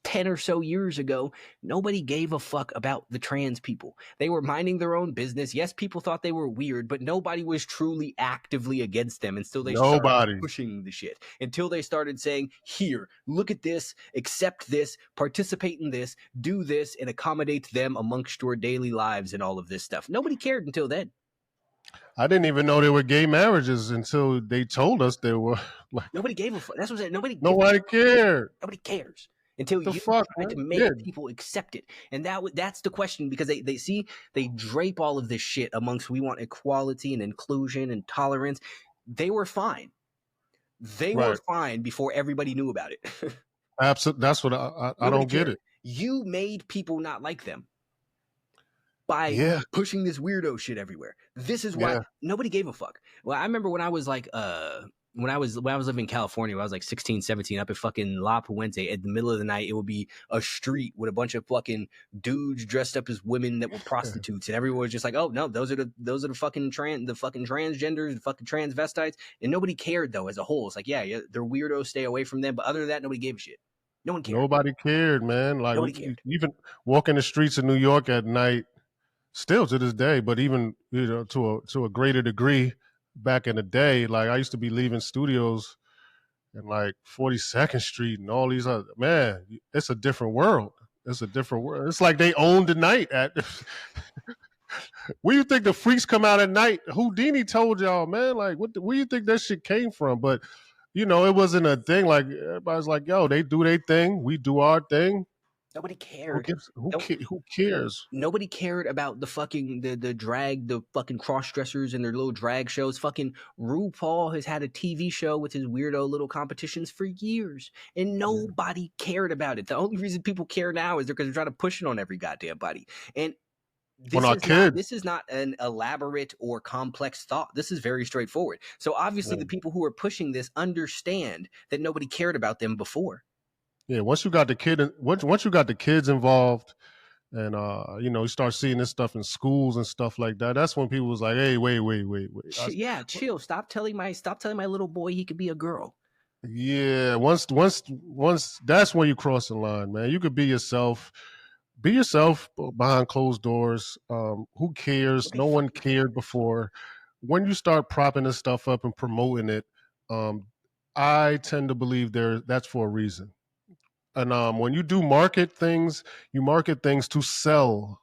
10 or so years ago, nobody gave a fuck about the trans people. They were minding their own business. Yes, people thought they were weird, but nobody was truly actively against them until they started pushing the shit. Until they started saying, here, look at this, accept this, participate in this, do this, and accommodate them amongst your daily lives and all of this stuff. Nobody cared until then. I didn't even know there were gay marriages until they told us there were. Like, nobody gave a fuck. That's what I'm saying. Nobody cared. Nobody cares until you try to make people accept it. And that's the question, because they drape all of this shit amongst, we want equality and inclusion and tolerance. They were fine. They were fine before everybody knew about it. Absolutely. That's what I don't get it. You made people not like them by pushing this weirdo shit everywhere. This is why nobody gave a fuck. Well, I remember when I was like, when I was living in California, when I was like 16, 17, up at fucking La Puente, at the middle of the night, it would be a street with a bunch of fucking dudes dressed up as women that were prostitutes, and everyone was just like, "Oh no, those are the fucking transgenders, the fucking transvestites," and nobody cared though as a whole. It's like, yeah, they're weirdos, stay away from them. But other than that, nobody gave a shit. No one cared. Nobody cared, man. Like even walking the streets of New York at night, still to this day, but even to a greater degree. Back in the day, like I used to be leaving studios in like 42nd Street and all these other, man, it's a different world. It's a different world. It's like they own the night at where you think the freaks come out at night? Houdini told y'all, man, like where you think that shit came from? But it wasn't a thing. Like everybody's like, yo, they do their thing, we do our thing. Nobody cared. Who cares? Nobody cared about the fucking the drag, the fucking cross dressers and their little drag shows. Fucking RuPaul has had a TV show with his weirdo little competitions for years, and nobody cared about it. The only reason people care now is because they're trying to push it on every goddamn body. And this is not an elaborate or complex thought. This is very straightforward. So obviously, the people who are pushing this understand that nobody cared about them before. Yeah, once you got the kids involved, and you start seeing this stuff in schools and stuff like that. That's when people was like, "Hey, wait." Chill. Stop telling my little boy he could be a girl. Yeah, once that's when you cross the line, man. You could be yourself. Be yourself behind closed doors. Who cares? No one cared before. When you start propping this stuff up and promoting it, I tend to believe that's for a reason. And when you do market things to sell.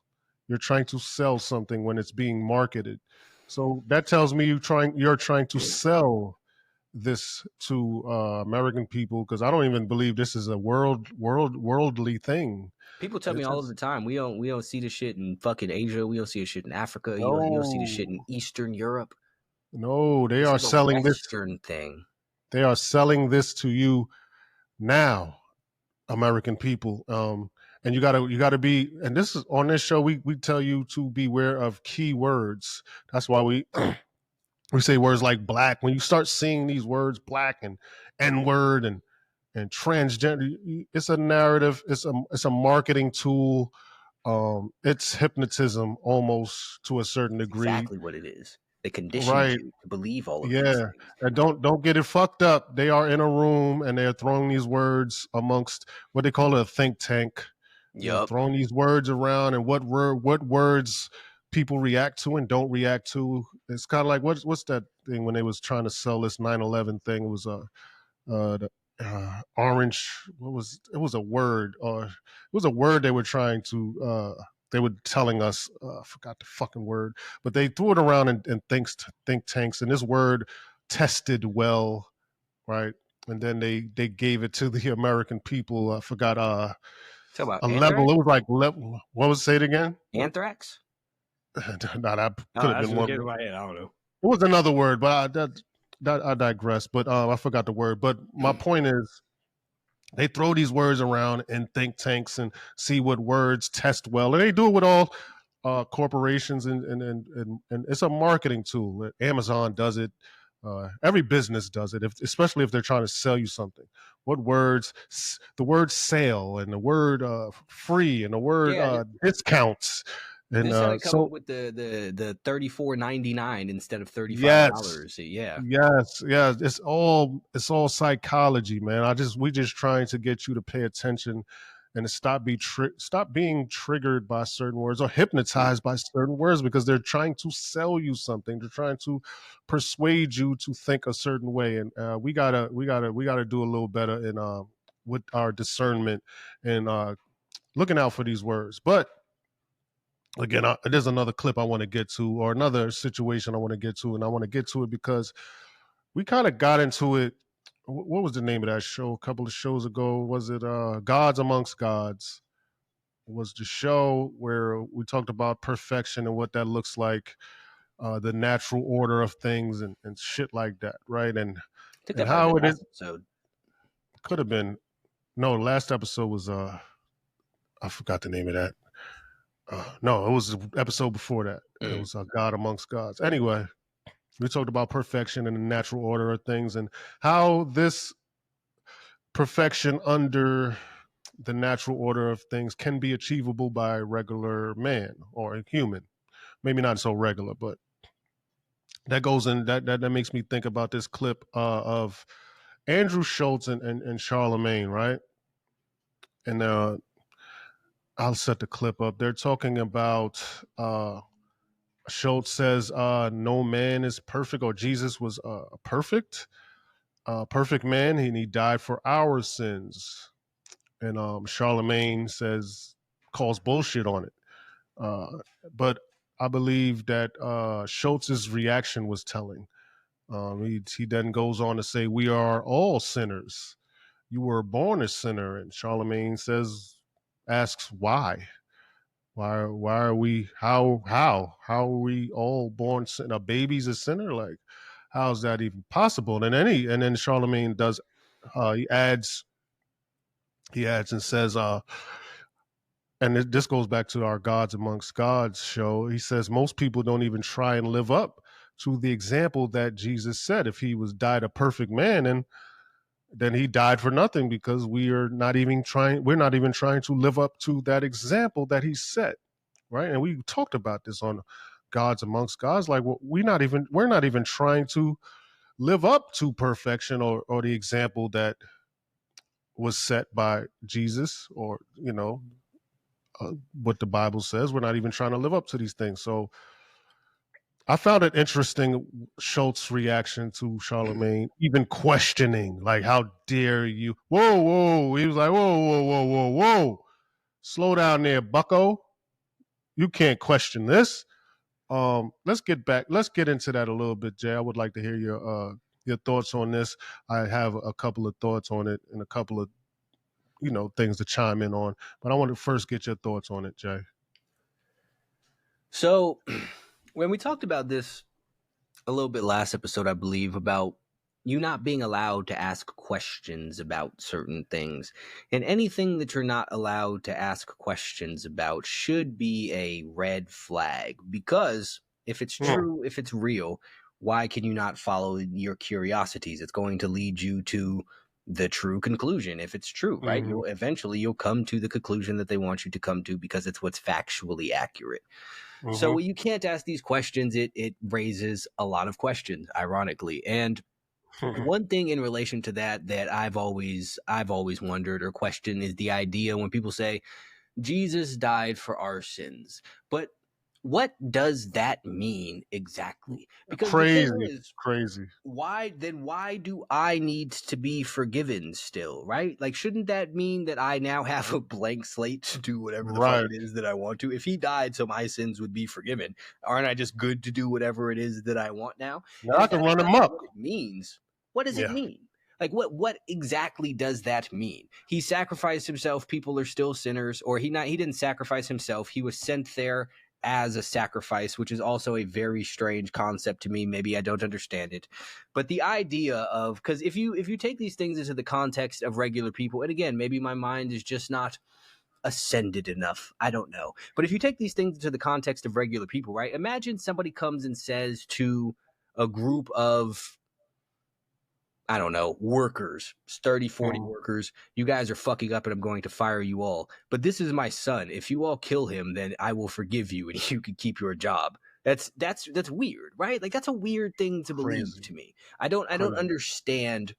You're trying to sell something when it's being marketed. So that tells me you're trying to sell this to American people, because I don't even believe this is a worldly thing. People tell me all of the time, we don't see this shit in fucking Asia. We don't see this shit in Africa. You don't see this shit in Eastern Europe. No, they are selling this Western thing. They are selling this to you now, American people. And you gotta be, and this is on this show, we tell you to beware of keywords. That's why we say words like black. When you start seeing these words, black and N-word and transgender, it's a narrative, it's a marketing tool. It's hypnotism almost to a certain degree. Exactly what it is. They condition you to believe all of these things. And don't get it fucked up. They are in a room and they're throwing these words amongst what they call a think tank. Yep. Throwing these words around, and what words people react to and don't react to. It's kind of like what's that thing when they was trying to sell this 9/11 thing? It was the orange. It was a word, or it was a word they were trying to. They were telling us, I forgot the fucking word, but they threw it around in think tanks, and this word tested well, right? And then they gave it to the American people. I forgot a level. It was like level. What was, say it again? Anthrax? No, that could have been one. I don't know. It was another word, but I digress, but I forgot the word. But my point is, they throw these words around in think tanks and see what words test well, and they do it with all corporations, and it's a marketing tool. Amazon does it. Every business does it, especially if they're trying to sell you something. What words? The word sale and the word free and the word discounts. And this how they come up so with the $34.99 instead of yes, $35. Yeah. yes, yes. It's all psychology, man. We just trying to get you to pay attention and to stop being triggered by certain words or hypnotized by certain words because they're trying to sell you something. They're trying to persuade you to think a certain way, and we gotta do a little better in with our discernment and looking out for these words. But again, there's another clip I want to get to, or another situation I want to get to, and I want to get to it because we kind of got into it. What was the name of that show? A couple of shows ago, was it Gods Amongst Gods? Was the show where we talked about perfection and what that looks like, the natural order of things and shit like that, right? And I think and that might have how been it is last episode. could have been. No, last episode was I forgot the name of that. No, it was the episode before that. It was God Amongst Gods. Anyway, we talked about perfection and the natural order of things and how this perfection under the natural order of things can be achievable by a regular man or a human. Maybe not so regular, but that goes in that makes me think about this clip of Andrew Schultz and Charlemagne, right? And I'll set the clip up. They're talking about Schultz says no man is perfect, or Jesus was perfect, perfect man, and he died for our sins. And Charlemagne calls bullshit on it. But I believe that Schultz's reaction was telling. He then goes on to say, "We are all sinners. You were born a sinner." And Charlemagne asks why. Why are we? How are we all born sin? A baby's a sinner? Like, how is that even possible? And then Charlemagne does. He adds and says, and this goes back to our Gods Amongst Gods show. He says most people don't even try and live up to the example that Jesus set. If he was died a perfect man, and then he died for nothing because we're not even trying to live up to that example that he set, right? And we talked about this on Gods Amongst Gods. Like, well, we're not even trying to live up to perfection or the example that was set by Jesus, or what the Bible says. We're not even trying to live up to these things. So I found it interesting, Schultz's reaction to Charlemagne, even questioning, like, how dare you? Whoa, whoa. He was like, whoa, whoa, whoa, whoa, whoa. Slow down there, bucko. You can't question this. Let's get into that a little bit, Jay. I would like to hear your thoughts on this. I have a couple of thoughts on it and a couple of things to chime in on, but I want to first get your thoughts on it, Jay. So when we talked about this a little bit last episode, I believe, about you not being allowed to ask questions about certain things, and anything that you're not allowed to ask questions about should be a red flag, because if it's true, if it's real, why can you not follow your curiosities? It's going to lead you to the true conclusion. If it's true, right? Mm-hmm. You'll come to the conclusion that they want you to come to because it's what's factually accurate. So you can't ask these questions. It raises a lot of questions, ironically. And one thing in relation to that I've always wondered or questioned is the idea when people say Jesus died for our sins. But what does that mean exactly? Because the thing is, crazy. why do I need to be forgiven still, right? Like, shouldn't that mean that I now have a blank slate to do whatever the fuck it is that I want to? If he died so my sins would be forgiven, aren't I just good to do whatever it is that I want now? Now I can run him up. What it means, what does it mean? Like, what exactly does that mean? He sacrificed himself. People are still sinners, or he didn't sacrifice himself. He was sent there as a sacrifice, which is also a very strange concept to me. Maybe I don't understand it, but the idea of, because if you take these things into the context of regular people, and again, maybe my mind is just not ascended enough, I don't know, but if you take these things into the context of regular people, right? Imagine somebody comes and says to a group of, I don't know, workers, 30, 40 workers, you guys are fucking up and I'm going to fire you all. But this is my son. If you all kill him, then I will forgive you and you can keep your job. That's weird, right? Like, that's a weird thing to believe to me. I don't understand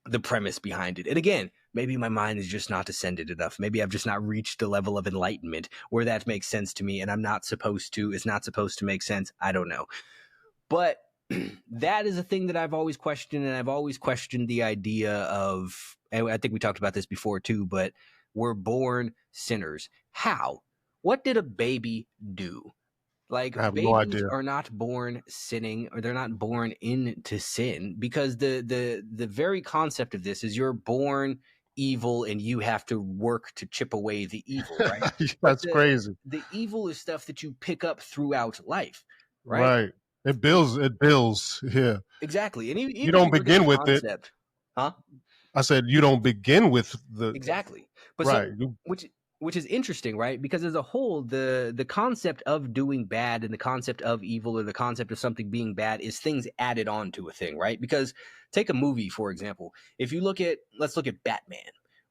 the premise behind it. And again, maybe my mind is just not ascended enough. Maybe I've just not reached the level of enlightenment where that makes sense to me and it's not supposed to make sense. I don't know. But that is a thing that I've always questioned, and I've always questioned the idea of, and I think we talked about this before too, but we're born sinners. How? What did a baby do? Like, I have no babies idea. are not born sinning, or they're not born into sin, because the very concept of this is you're born evil and you have to work to chip away the evil, right? That's crazy. The evil is stuff that you pick up throughout life, right? Right. It builds. Yeah. Exactly. And even you don't begin with concept, huh? I said you don't begin with the exactly. But right. So, which is interesting, right? Because as a whole, the concept of doing bad and the concept of evil, or the concept of something being bad, is things added on to a thing, right? Because take a movie, for example. If you let's look at Batman,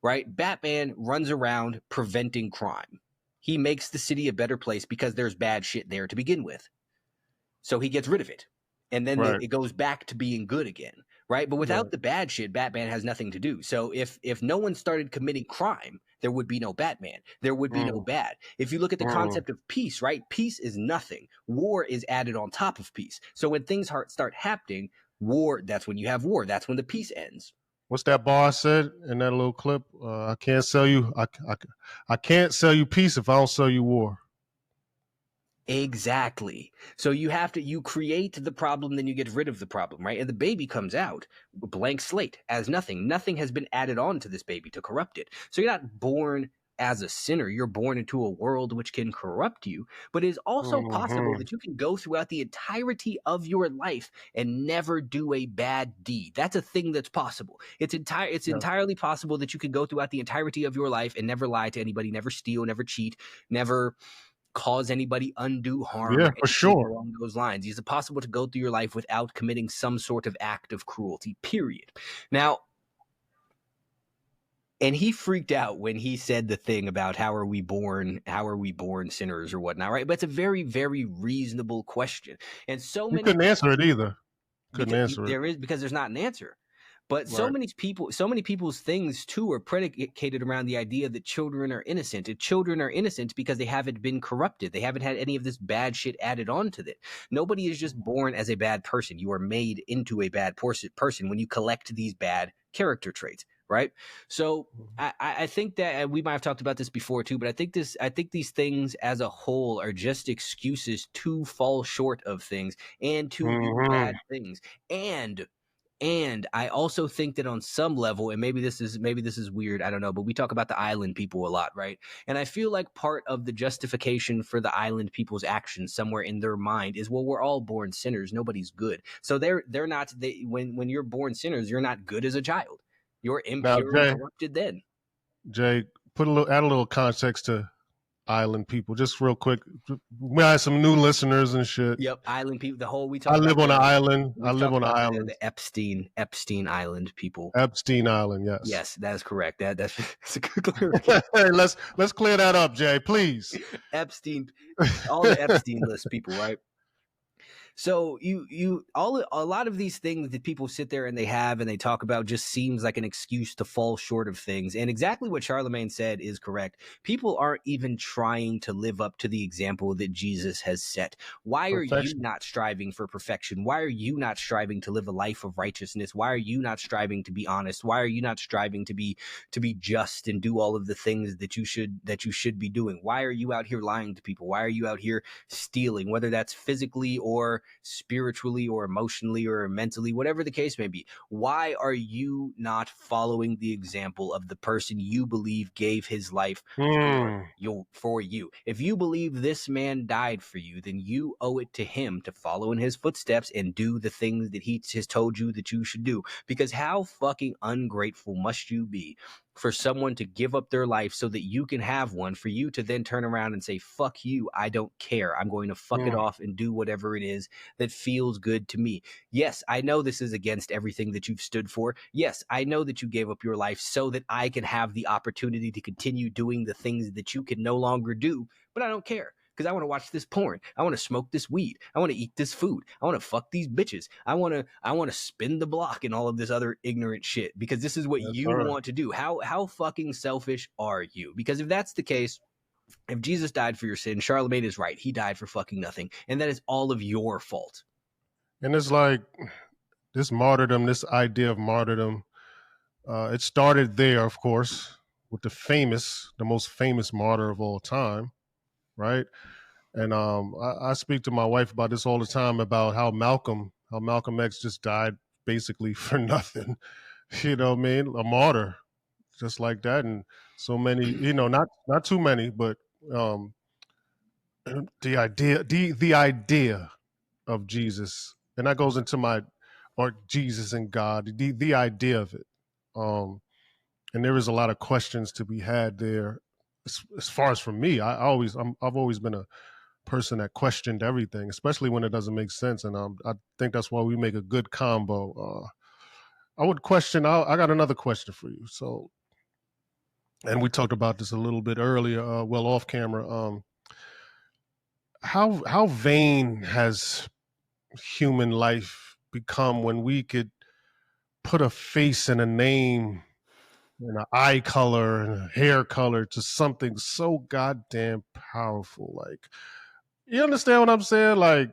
right? Batman runs around preventing crime. He makes the city a better place because there's bad shit there to begin with. So he gets rid of it. And then it goes back to being good again, right? But without the bad shit, Batman has nothing to do. So if no one started committing crime, there would be no Batman. There would be no bad. If you look at the concept of peace, right? Peace is nothing. War is added on top of peace. So when things start happening, war, that's when you have war. That's when the peace ends. What's that bar said in that little clip? I can't sell you. I can't sell you peace if I don't sell you war. Exactly. So you create the problem, then you get rid of the problem, right? And the baby comes out blank slate, as nothing. Nothing has been added on to this baby to corrupt it. So you're not born as a sinner. You're born into a world which can corrupt you, but it is also possible that you can go throughout the entirety of your life and never do a bad deed. That's a thing that's possible. It's entirely possible that you can go throughout the entirety of your life and never lie to anybody, never steal, never cheat, never cause anybody undue harm. Yeah, for sure. Along those lines, is it possible to go through your life without committing some sort of act of cruelty, period? Now, and he freaked out when he said the thing about how are we born sinners or whatnot, right? But it's a very, very reasonable question. And so many couldn't answer it either. Because there's not an answer. But so many people's things too are predicated around the idea that children are innocent. And children are innocent because they haven't been corrupted. They haven't had any of this bad shit added on to them. Nobody is just born as a bad person. You are made into a bad person when you collect these bad character traits, right? So I think that we might have talked about this before too, but I think these things as a whole are just excuses to fall short of things and to do bad things. And I also think that on some level, and maybe this is weird, I don't know, but we talk about the island people a lot, right? And I feel like part of the justification for the island people's actions somewhere in their mind is, well, we're all born sinners. Nobody's good. So when you're born sinners, you're not good as a child. You're impure and corrupted then. Jay, add a little context to island people, just real quick. We have some new listeners and shit. Yep, island people. I live on an island. The Epstein Island people. Epstein Island, yes. Yes, that is correct. That's a good clarification. Hey, let's clear that up, Jay, please. Epstein, all the Epstein list people, right? So a lot of these things that people sit there and they talk about just seems like an excuse to fall short of things. And exactly what Charlemagne said is correct. People aren't even trying to live up to the example that Jesus has set. Why are you not striving for perfection? Why are you not striving to live a life of righteousness? Why are you not striving to be honest? Why are you not striving to be just and do all of the things that you should be doing? Why are you out here lying to people? Why are you out here stealing, whether that's physically or are spiritually or emotionally or mentally, whatever the case may be. Why are you not following the example of the person you believe gave his life for you? If you believe this man died for you, then you owe it to him to follow in his footsteps and do the things that he has told you that you should do. Because how fucking ungrateful must you be for someone to give up their life so that you can have one, for you to then turn around and say, fuck you, I don't care, I'm going to fuck it off and do whatever it is that feels good to me. Yes, I know this is against everything that you've stood for. Yes, I know that you gave up your life so that I can have the opportunity to continue doing the things that you can no longer do, but I don't care. Because I want to watch this porn. I want to smoke this weed. I want to eat this food. I want to fuck these bitches. I want to spin the block and all of this other ignorant shit, because this is what you want to do. How fucking selfish are you? Because if that's the case, if Jesus died for your sin, Charlemagne is right. He died for fucking nothing. And that is all of your fault. And it's like this martyrdom, this idea of martyrdom, it started there, of course, with the most famous martyr of all time, right? And I speak to my wife about this all the time, about how Malcolm X just died basically for nothing. You know what I mean? A martyr, just like that. And so many, not too many, but um, the idea of Jesus, and that goes into or Jesus and God, the idea of it. And there is a lot of questions to be had there. As far as for me, I've always been a person that questioned everything, especially when it doesn't make sense. And I think that's why we make a good combo. I would question. I got another question for you. So, and we talked about this a little bit earlier, well off camera. How vain has human life become when we could put a face and a name and an eye color and a hair color to something so goddamn powerful? Like, you understand what I'm saying? Like,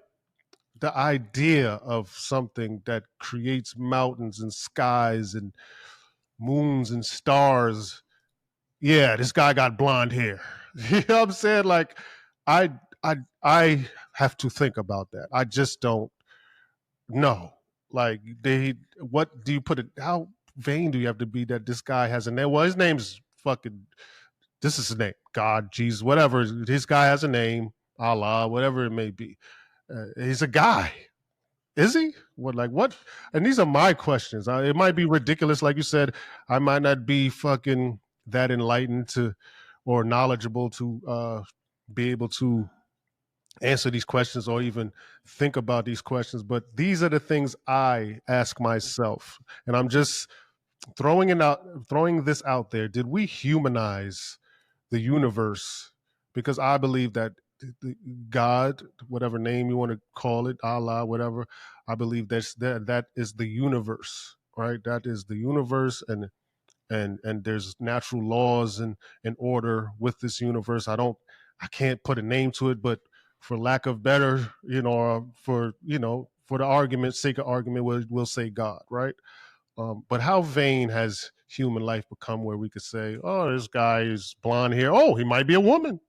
the idea of something that creates mountains and skies and moons and stars. Yeah, this guy got blonde hair. You know what I'm saying? Like, I I have to think about that. I just don't know. Like, what do you put it? How vain do you have to be that this guy has a name? Well, his name's fucking. This is his name. God, Jesus, whatever. This guy has a name. Allah, whatever it may be. He's a guy. Is he? What? And these are my questions. It might be ridiculous, like you said. I might not be fucking that enlightened to or knowledgeable to be able to answer these questions or even think about these questions. But these are the things I ask myself, and I'm just throwing this out there. Did we humanize the universe? Because I believe that God, whatever name you want to call it, Allah, whatever, I believe that is the universe, right? That is the universe, and there's natural laws and order with this universe. I can't put a name to it, but for lack of better, for the argument's sake of argument, we'll say God, right? But how vain has human life become where we could say, oh, this guy is blonde hair. Oh, he might be a woman.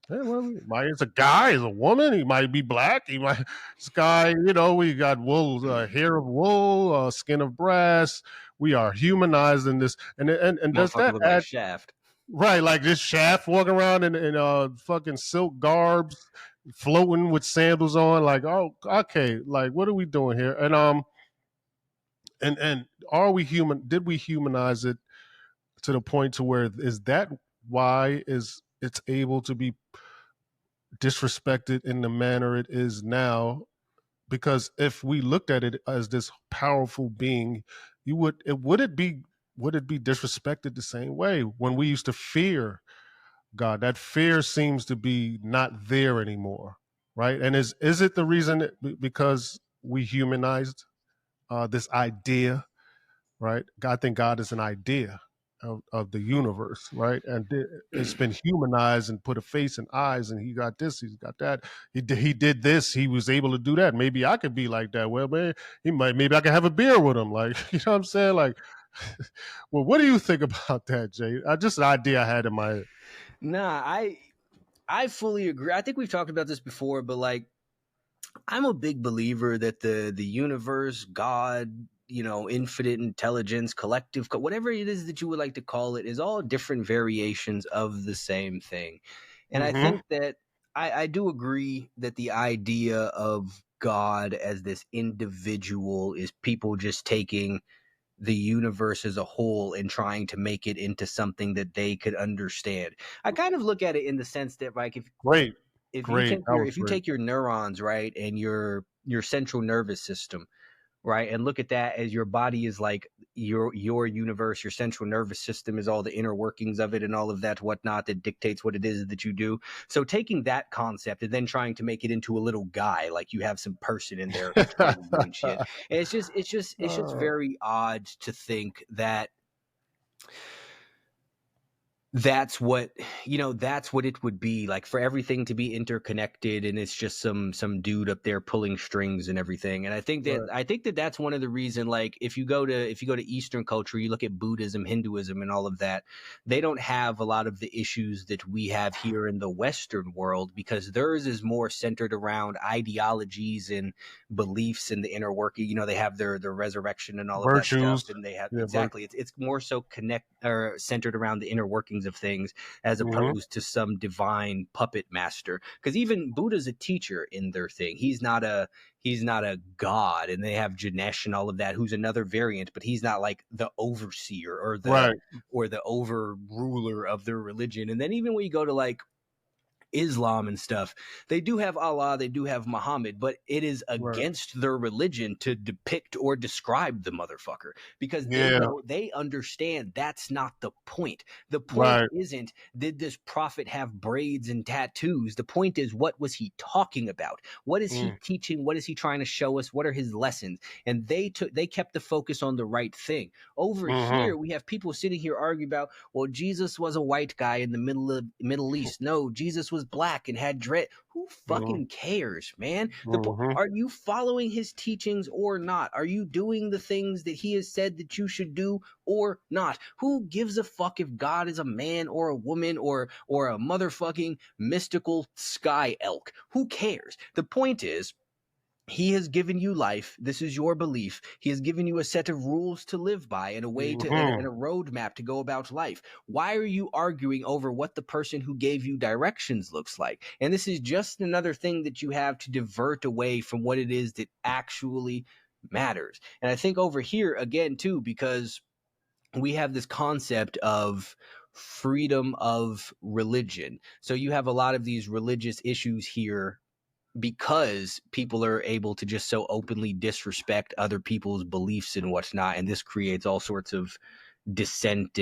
Yeah, well, it's a guy, is a woman. He might be black. This guy, we got wool, hair of wool, skin of brass. We are humanizing this, and does that look add like Shaft? Right, like this Shaft walking around in fucking silk garbs, floating with sandals on? Like, oh, okay, like what are we doing here? And are we human? Did we humanize it to the point to where is that why it's able to be disrespected in the manner it is now? Because if we looked at it as this powerful being, would it be disrespected the same way when we used to fear God? That fear seems to be not there anymore, right? And is it the reason because we humanized this idea, right? I think God is an idea of the universe, right? And it's been humanized and put a face and eyes, and he got this, he's got that. He did this, he was able to do that. Maybe I could be like that. Well, man, maybe I could have a beer with him. Like, you know what I'm saying? Like, well, what do you think about that, Jay? Just an idea I had in my head. Nah, I fully agree. I think we've talked about this before, but like, I'm a big believer that the universe, God, infinite intelligence, collective, whatever it is that you would like to call it, is all different variations of the same thing. And I Mm-hmm. think that I do agree that the idea of God as this individual is people just taking the universe as a whole and trying to make it into something that they could understand. I kind of look at it in the sense that, like, Great, if you great. take That your was if you great. take your neurons, right, and your central nervous system, right, and look at that as your body is like your universe, your central nervous system is all the inner workings of it and all of that whatnot that dictates what it is that you do. So taking that concept and then trying to make it into a little guy, like you have some person in there in charge of doing shit. And it's just Oh, very odd to think that that's what it would be like, for everything to be interconnected, and it's just some dude up there pulling strings and everything. And right. I think that that's one of the reason, like, if you go to Eastern culture, you look at Buddhism, Hinduism, and all of that, they don't have a lot of the issues that we have here in the Western world, because theirs is more centered around ideologies and beliefs and the inner working. They have their resurrection and all of that stuff, Virtues. and they have, Yeah, exactly, it's more so connect or centered around the inner workings of things, as Mm-hmm. opposed to some divine puppet master. Because even Buddha's a teacher in their thing. He's not a god, and they have Janesh and all of that, who's another variant, but he's not like the overseer or the Right, over ruler of their religion. And then even when you go to like Islam and stuff, they do have Allah, they do have Muhammad, but it is right. against their religion to depict or describe the motherfucker, because Yeah, they understand that's not the point. The point right. isn't, did this prophet have braids and tattoos? The point is, what was he talking about? What is he Mm. teaching? What is he trying to show us? What are his lessons? And they kept the focus on the right thing. Over Mm-hmm. here, we have people sitting here arguing about, well, Jesus was a white guy in the Middle East. No, Jesus was black and had dread. Who Mm-hmm. fucking cares, man? Mm-hmm. Are you following his teachings or not? Are you doing the things that he has said that you should do or not? Who gives a fuck if God is a man or a woman or a motherfucking mystical sky elk? Who cares? The point is, he has given you life. This is your belief. He has given you a set of rules to live by, and a way to, and a Mm-hmm. roadmap to go about life. Why are you arguing over what the person who gave you directions looks like? And this is just another thing that you have to divert away from what it is that actually matters. And I think over here again too, because we have this concept of freedom of religion. So you have a lot of these religious issues here, because people are able to just so openly disrespect other people's beliefs and whatnot, and this creates all sorts of dissent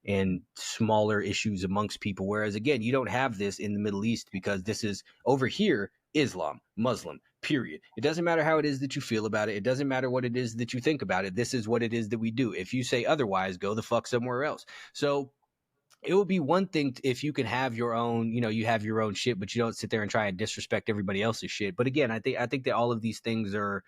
and smaller issues amongst people. Whereas again, you don't have this in the Middle East, because this is over here Islam, Muslim. Period. It doesn't matter how it is that you feel about it. It doesn't matter what it is that you think about it. This is what it is that we do. If you say otherwise, go the fuck somewhere else. So it would be one thing if you can have your own, you have your own shit, but you don't sit there and try and disrespect everybody else's shit. But again, I think that all of these things are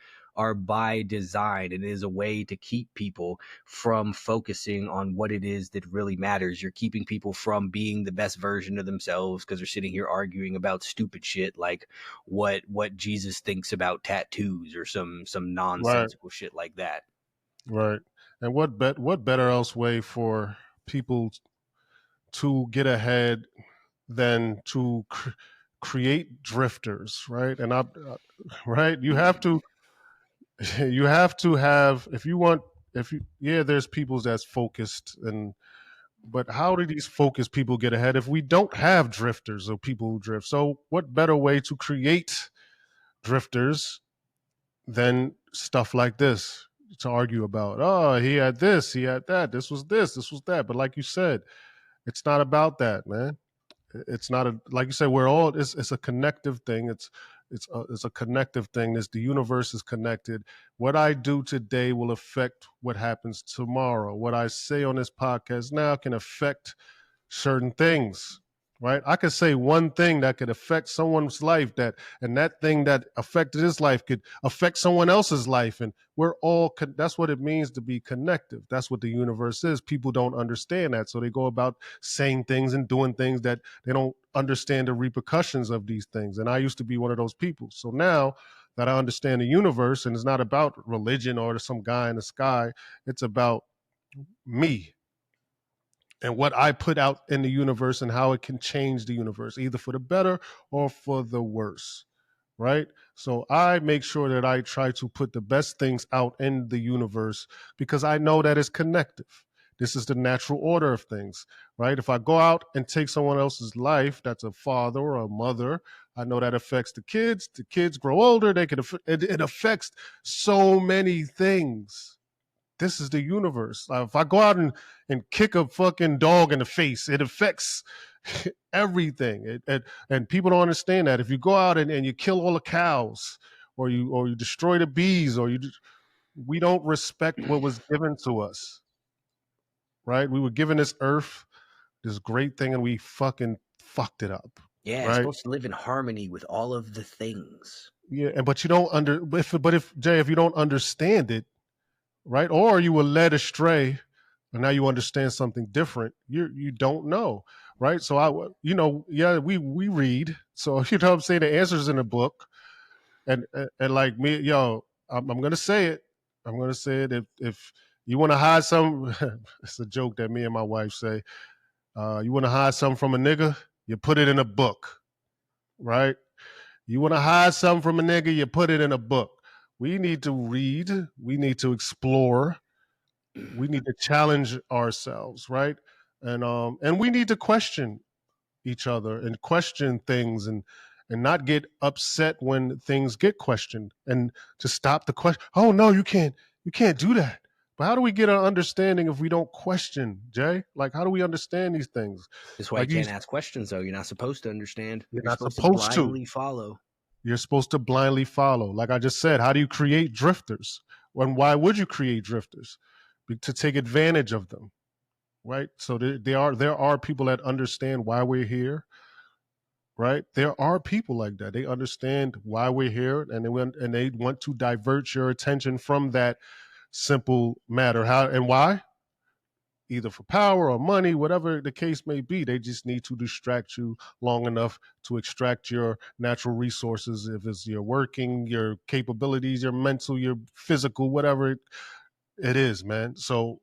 by design, and it is a way to keep people from focusing on what it is that really matters. You're keeping people from being the best version of themselves, because they're sitting here arguing about stupid shit like what Jesus thinks about tattoos, or some Right, nonsensical shit like that. right. And what better else way for people to get ahead than to create drifters, right? And right, you have to you have to have, if you want, if you, yeah, there's people that's focused, and but how do these focused people get ahead if we don't have drifters or people who drift? So what better way to create drifters than stuff like this to argue about? Oh, he had this, he had that, this was that. But like you said, it's not about that, man. It's not a, like you said, we're all, it's a connective thing. It's a connective thing. The universe is connected. What I do today will affect what happens tomorrow. What I say on this podcast now can affect certain things, right? I could say one thing that could affect someone's life, and that thing that affected his life could affect someone else's life. And we're all, that's what it means to be connective. That's what the universe is. People don't understand that. So they go about saying things and doing things that they don't understand the repercussions of these things. And I used to be one of those people. So now that I understand the universe, and it's not about religion or some guy in the sky. It's about me and what I put out in the universe and how it can change the universe, either for the better or for the worse. Right? So I make sure that I try to put the best things out in the universe because I know that it's connective. This is the natural order of things, right? If I go out and take someone else's life, that's a father or a mother, I know that affects the kids. The kids grow older, it affects so many things. This is the universe. If I go out and kick a fucking dog in the face, it affects everything. And people don't understand that. If you go out and you kill all the cows, or you destroy the bees, we don't respect what was given to us, right? We were given this earth, this great thing, and we fucking fucked it up. Yeah, it's right? supposed to live in harmony with all of the things. Yeah, but you don't if you don't understand it, right? Or you were led astray, and now you understand something different. You don't know, right? So we read. So you know what I'm saying, the answers in the book, and like me, I'm gonna say it. I'm gonna say it. If you want to hide some, it's a joke that me and my wife say. You want to hide something from a nigga, you put it in a book, right? You want to hide something from a nigga, you put it in a book. We need to read. We need to explore. We need to challenge ourselves, right? And we need to question each other and question things and not get upset when things get questioned and to stop the question. Oh no, you can't do that. But how do we get an understanding if we don't question, Jay? Like, how do we understand these things? That's why Like, you can't ask questions, though. You're not supposed to understand. you're You're not supposed to supposed to. blindly follow. You're supposed to blindly follow. Like I just said, how do you create drifters? And why would you create drifters? To take advantage of them, right? So there are people that understand why we're here, right? There are people like that. They understand why we're here, and they want to divert your attention from that simple matter. How and why? Either for power or money, whatever the case may be. They just need to distract you long enough to extract your natural resources. If it's your working, your capabilities, your mental, your physical, whatever it is, man. So,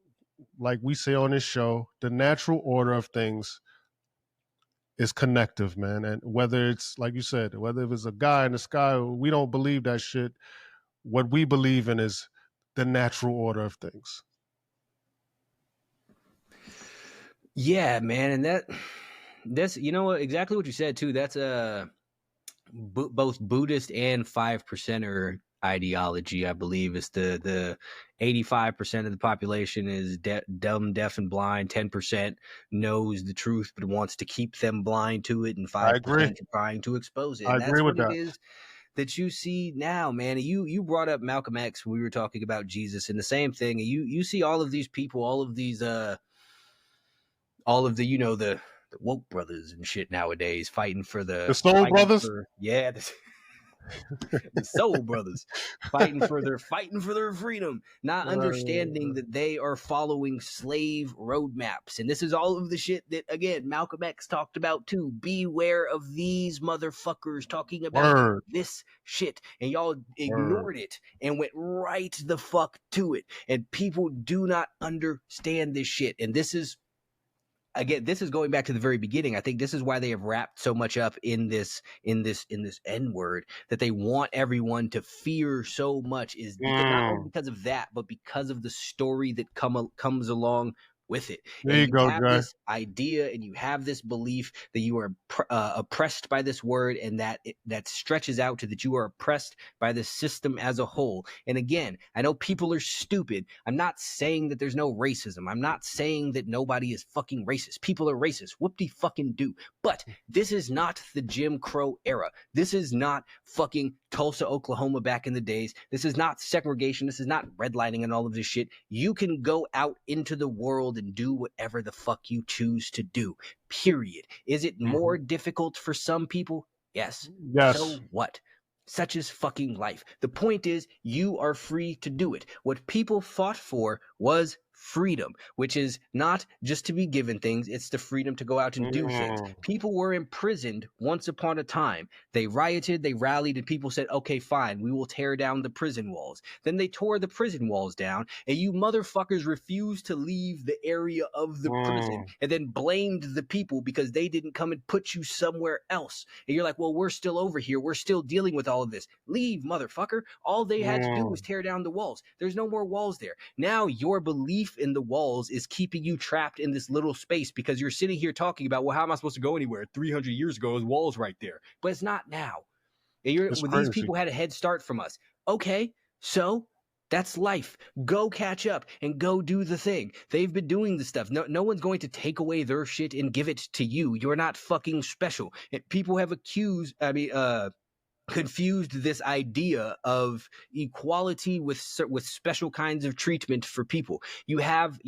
like we say on this show, the natural order of things is connective, man. And whether it's like you said, whether it's a guy in the sky, we don't believe that shit. What we believe in is the natural order of things. Yeah, man, and that's exactly what you said too. That's both Buddhist and 5%er ideology. I believe is the 85% of the population is dumb, deaf, and blind. 10% knows the truth but wants to keep them blind to it, and I agree. 5% trying to expose it. I And agree that's with what it that. is that you see now, man. You brought up Malcolm X when we were talking about Jesus, and the same thing. You see all of these people, all of the the woke brothers and shit nowadays fighting for The Soul Brothers. the soul brothers fighting for their freedom, not understanding that they are following slave roadmaps. And this is all of the shit that, again, Malcolm X talked about too. Beware of these motherfuckers talking about this shit. And y'all ignored it and went right the fuck to it. And people do not understand this shit. And this is, again, this is going back to the very beginning. I think this is why they have wrapped so much up in this N word, that they want everyone to fear so much, is because, not only because of that, but because of the story that comes along with it. There And you go, have Jay. this idea and you have this belief that you are oppressed by this word, and that stretches out to that you are oppressed by the system as a whole. And again, I know people are stupid. I'm not saying that there's no racism. I'm not saying that nobody is fucking racist. People are racist. Whoop-de-fucking-do. But this is not the Jim Crow era. This is not fucking Tulsa, Oklahoma back in the days. This is not segregation. This is not redlining and all of this shit. You can go out into the world and do whatever the fuck you choose to do, period. Is it more difficult for some people? Yes. So what? Such is fucking life. The point is, you are free to do it. What people fought for was freedom, which is not just to be given things, it's the freedom to go out and do things. People were imprisoned once upon a time. They rioted, they rallied, and people said, okay, fine, we will tear down the prison walls. Then they tore the prison walls down, and you motherfuckers refused to leave the area of the prison, and then blamed the people because they didn't come and put you somewhere else. And you're like, well, we're still over here. We're still dealing with all of this. Leave, motherfucker. All they had to do was tear down the walls. There's no more walls there. Now your belief in the walls is keeping you trapped in this little space because you're sitting here talking about, well, how am I supposed to go anywhere? 300 years ago, there's walls right there. But it's not now. These people had a head start from us. Okay, so that's life. Go catch up and go do the thing. They've been doing the stuff. No one's going to take away their shit and give it to you. You're not fucking special. People have confused this idea of equality with special kinds of treatment for people. You have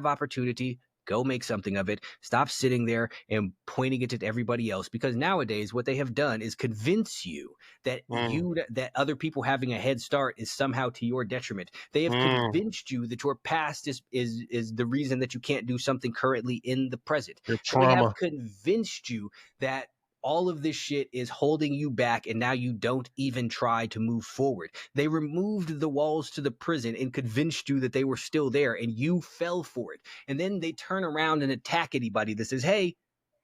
opportunity. Go make something of it. Stop sitting there and pointing it at everybody else, because nowadays what they have done is convince you that that other people having a head start is somehow to your detriment. They have convinced you that your past is the reason that you can't do something currently in the present. They have convinced you that all of this shit is holding you back, and now you don't even try to move forward. They removed the walls to the prison and convinced you that they were still there, and you fell for it. And then they turn around and attack anybody that says, hey,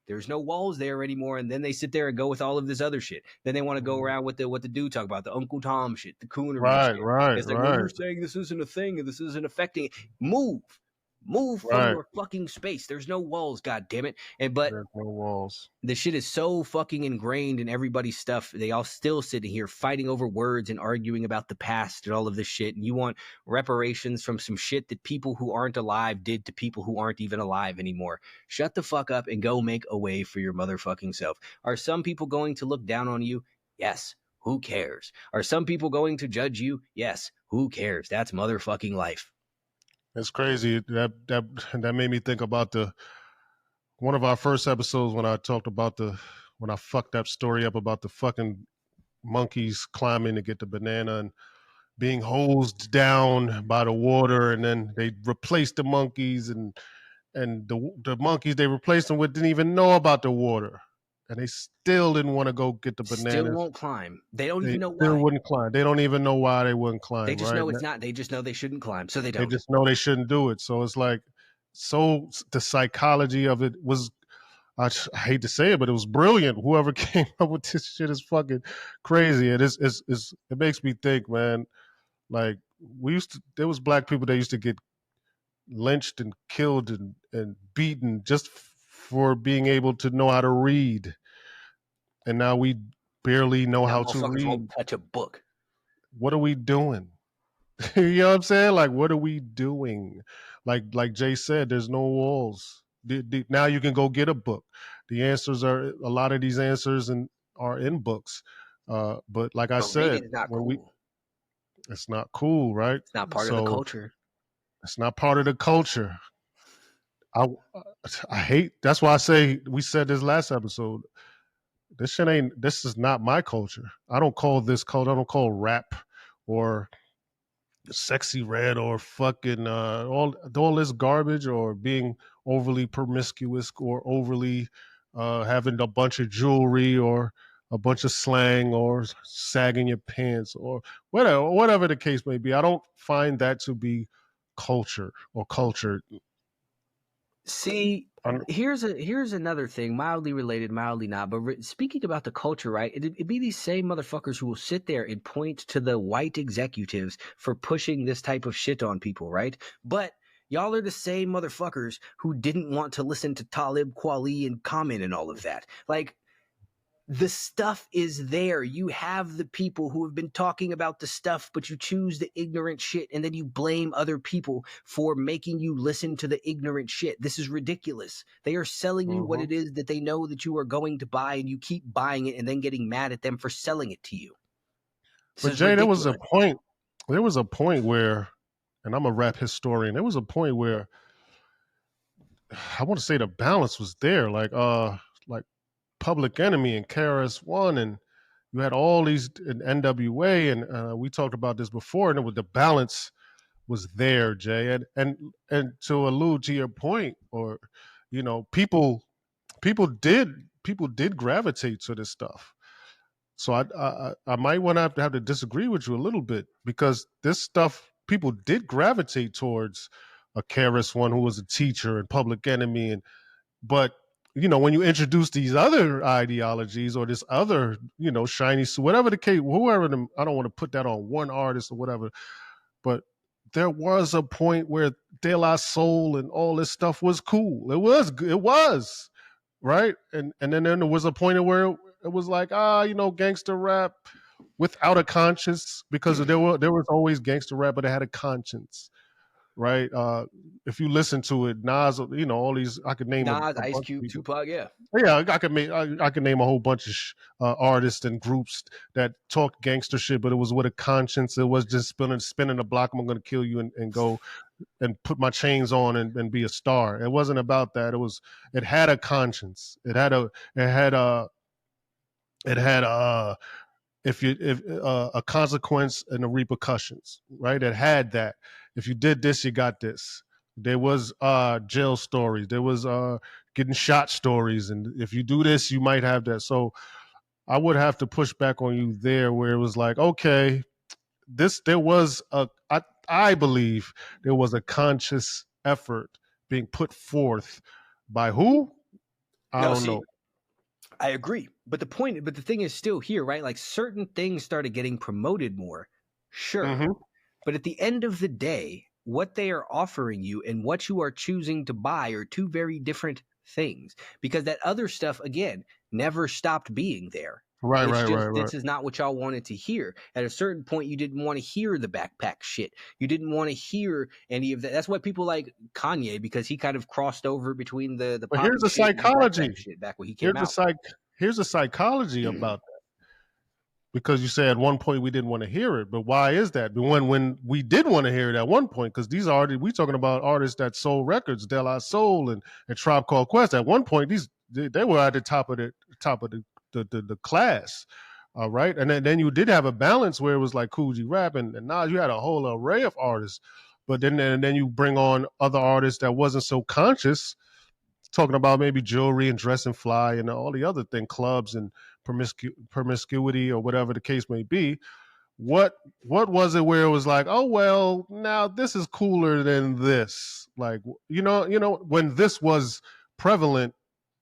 there's no walls there anymore. And then they sit there and go with all of this other shit. Then they want to go around with what the dude talk about, the Uncle Tom shit, the coonery shit. It's like, well, you're saying this isn't a thing and this isn't affecting it. Move from your fucking space. There's no walls, god damn it. But there's no walls. The shit is so fucking ingrained in everybody's stuff. They all still sitting here fighting over words and arguing about the past and all of this shit. And you want reparations from some shit that people who aren't alive did to people who aren't even alive anymore. Shut the fuck up and go make a way for your motherfucking self. Are some people going to look down on you? Yes. Who cares? Are some people going to judge you? Yes. Who cares? That's motherfucking life. It's crazy. That made me think about one of our first episodes when I talked about when I fucked that story up about the fucking monkeys climbing to get the banana and being hosed down by the water, and then they replaced the monkeys, and the monkeys they replaced them with didn't even know about the water, and they still didn't want to go get the bananas. Still won't climb. They don't even know why. Still wouldn't climb. They don't even know why they wouldn't climb. They just know it's not. They just know they shouldn't climb, so they don't. They just know they shouldn't do it. So it's like, the psychology of it was, I hate to say it, but it was brilliant. Whoever came up with this shit is fucking crazy. It makes me think, man. Like, there was black people that used to get lynched and killed and beaten just for being able to know how to read, and now we barely know how to read. Won't touch a book. What are we doing? You know what I'm saying? Like, what are we doing? Like Jay said, there's no walls. Now you can go get a book. A lot of these answers are in books. But like I said, it's not cool. It's not cool, right? It's not part of the culture. It's not part of the culture. I hate. That's why I say, we said this last episode, this is not my culture. I don't call this culture. I don't call rap or sexy red or fucking all this garbage, or being overly promiscuous, or overly having a bunch of jewelry, or a bunch of slang, or sagging your pants, or whatever the case may be. I don't find that to be culture or cultured. See, here's another thing, mildly related, mildly not. But speaking about the culture, right? It'd be these same motherfuckers who will sit there and point to the white executives for pushing this type of shit on people, right? But y'all are the same motherfuckers who didn't want to listen to Talib Kweli and Common and all of that. Like, the stuff is there. You have the people who have been talking about the stuff, but you choose the ignorant shit, and then you blame other people for making you listen to the ignorant shit. This is ridiculous. They are selling you what it is that they know that you are going to buy, and you keep buying it and then getting mad at them for selling it to you. But Jay, there was a point where, and I'm a rap historian, there was a point where I want to say the balance was there. Like Public Enemy and KRS-One, and you had all these in NWA, and we talked about this before, and it was the balance was there, Jay. And to allude to your point, or people did gravitate to this stuff. So I might want to have to disagree with you a little bit, because this stuff people did gravitate towards a Karis one who was a teacher and Public Enemy, but when you introduce these other ideologies or this other shiny, whatever the case, whoever them, I don't want to put that on one artist or whatever, but there was a point where De La Soul and all this stuff was cool. It was right, and then there was a point where it was like gangster rap without a conscience, because there was always gangster rap, but it had a conscience, right? If you listen to it, Nas, all these, I could name Nas, Ice Cube, Tupac, yeah. I could name a whole bunch of artists and groups that talked gangster shit, but it was with a conscience. It was just spinning the block. I'm going to kill you and go and put my chains on and be a star. It wasn't about that. It had a conscience. It had a consequence and the repercussions, right? It had that. If you did this, you got this. There was jail stories. There was getting shot stories, and if you do this, you might have that. So I would have to push back on you there, where it was like, okay, I believe there was a conscious effort being put forth by who? I don't know. I agree. But the thing is still here, right? Like, certain things started getting promoted more. Sure. Mm-hmm. But at the end of the day, what they are offering you and what you are choosing to buy are two very different things, because that other stuff, again, never stopped being there. Right, right. This is not what y'all wanted to hear. At a certain point, you didn't want to hear the backpack shit. You didn't want to hear any of that. That's why people like Kanye, because he kind of crossed over between the but here's the psychology shit back when he came out. Here's the psychology about that. Because you said at one point we didn't want to hear it, but why is that? But when we did want to hear it at one point, because these are we talking about artists that sold records, De La Soul and Tribe Called Quest. At one point, they were at the top of the class, right? And then you did have a balance where it was like Kool G Rap and Nas. You had a whole array of artists, but then you bring on other artists that wasn't so conscious, talking about maybe jewelry and dressing fly and all the other thing, clubs and promiscuity or whatever the case may be. What was it where it was like, oh well, now this is cooler than this? Like, when this was prevalent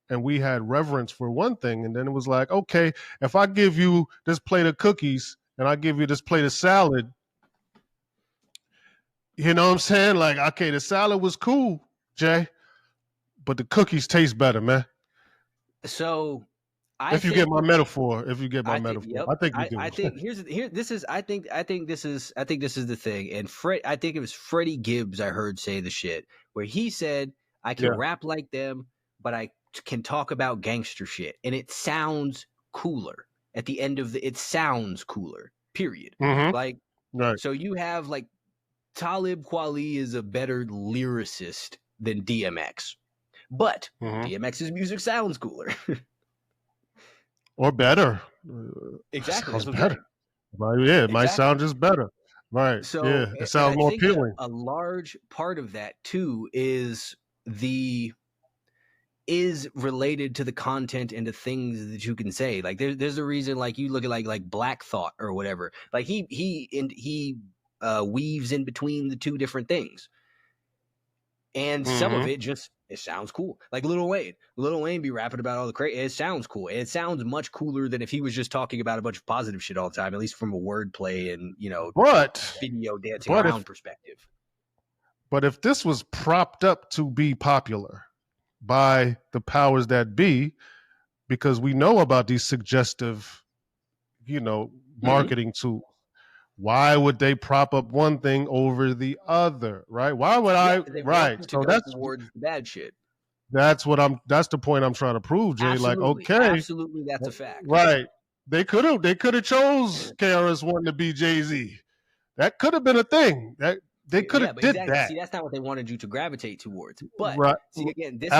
and we had reverence for one thing, and then it was like, okay, if I give you this plate of cookies and I give you this plate of salad, you know what I'm saying? Like, okay, the salad was cool, Jay, but the cookies taste better, man. So if you get my metaphor, I think you do. I think this is the thing. And I think it was Freddie Gibbs I heard say the shit where he said, I can rap like them, but I can talk about gangster shit, and it sounds cooler. At the end of it sounds cooler. Period. Mm-hmm. Like, right. So you have like Talib Kweli is a better lyricist than DMX, but DMX's music sounds cooler. Or better. Exactly. Sounds better. It might sound just better. Right. So it sounds more appealing. A large part of that too is related to the content and the things that you can say. Like there's a reason, like you look at like Black Thought or whatever. Like he weaves in between the two different things. And some of it it sounds cool. Like Lil Wayne be rapping about all the crazy. It sounds cool. And it sounds much cooler than if he was just talking about a bunch of positive shit all the time, at least from a wordplay and, video dancing around perspective. But if this was propped up to be popular by the powers that be, because we know about these suggestive, marketing tools, why would they prop up one thing over the other, right? Why would right? So that's towards the bad shit. That's the point I'm trying to prove, Jay. Absolutely. Like, okay, absolutely, that's a fact, right? They could have chose KRS-One to be Jay-Z. That could have been a thing. That they could have did that. See, that's not what they wanted you to gravitate towards. But right. see, again, this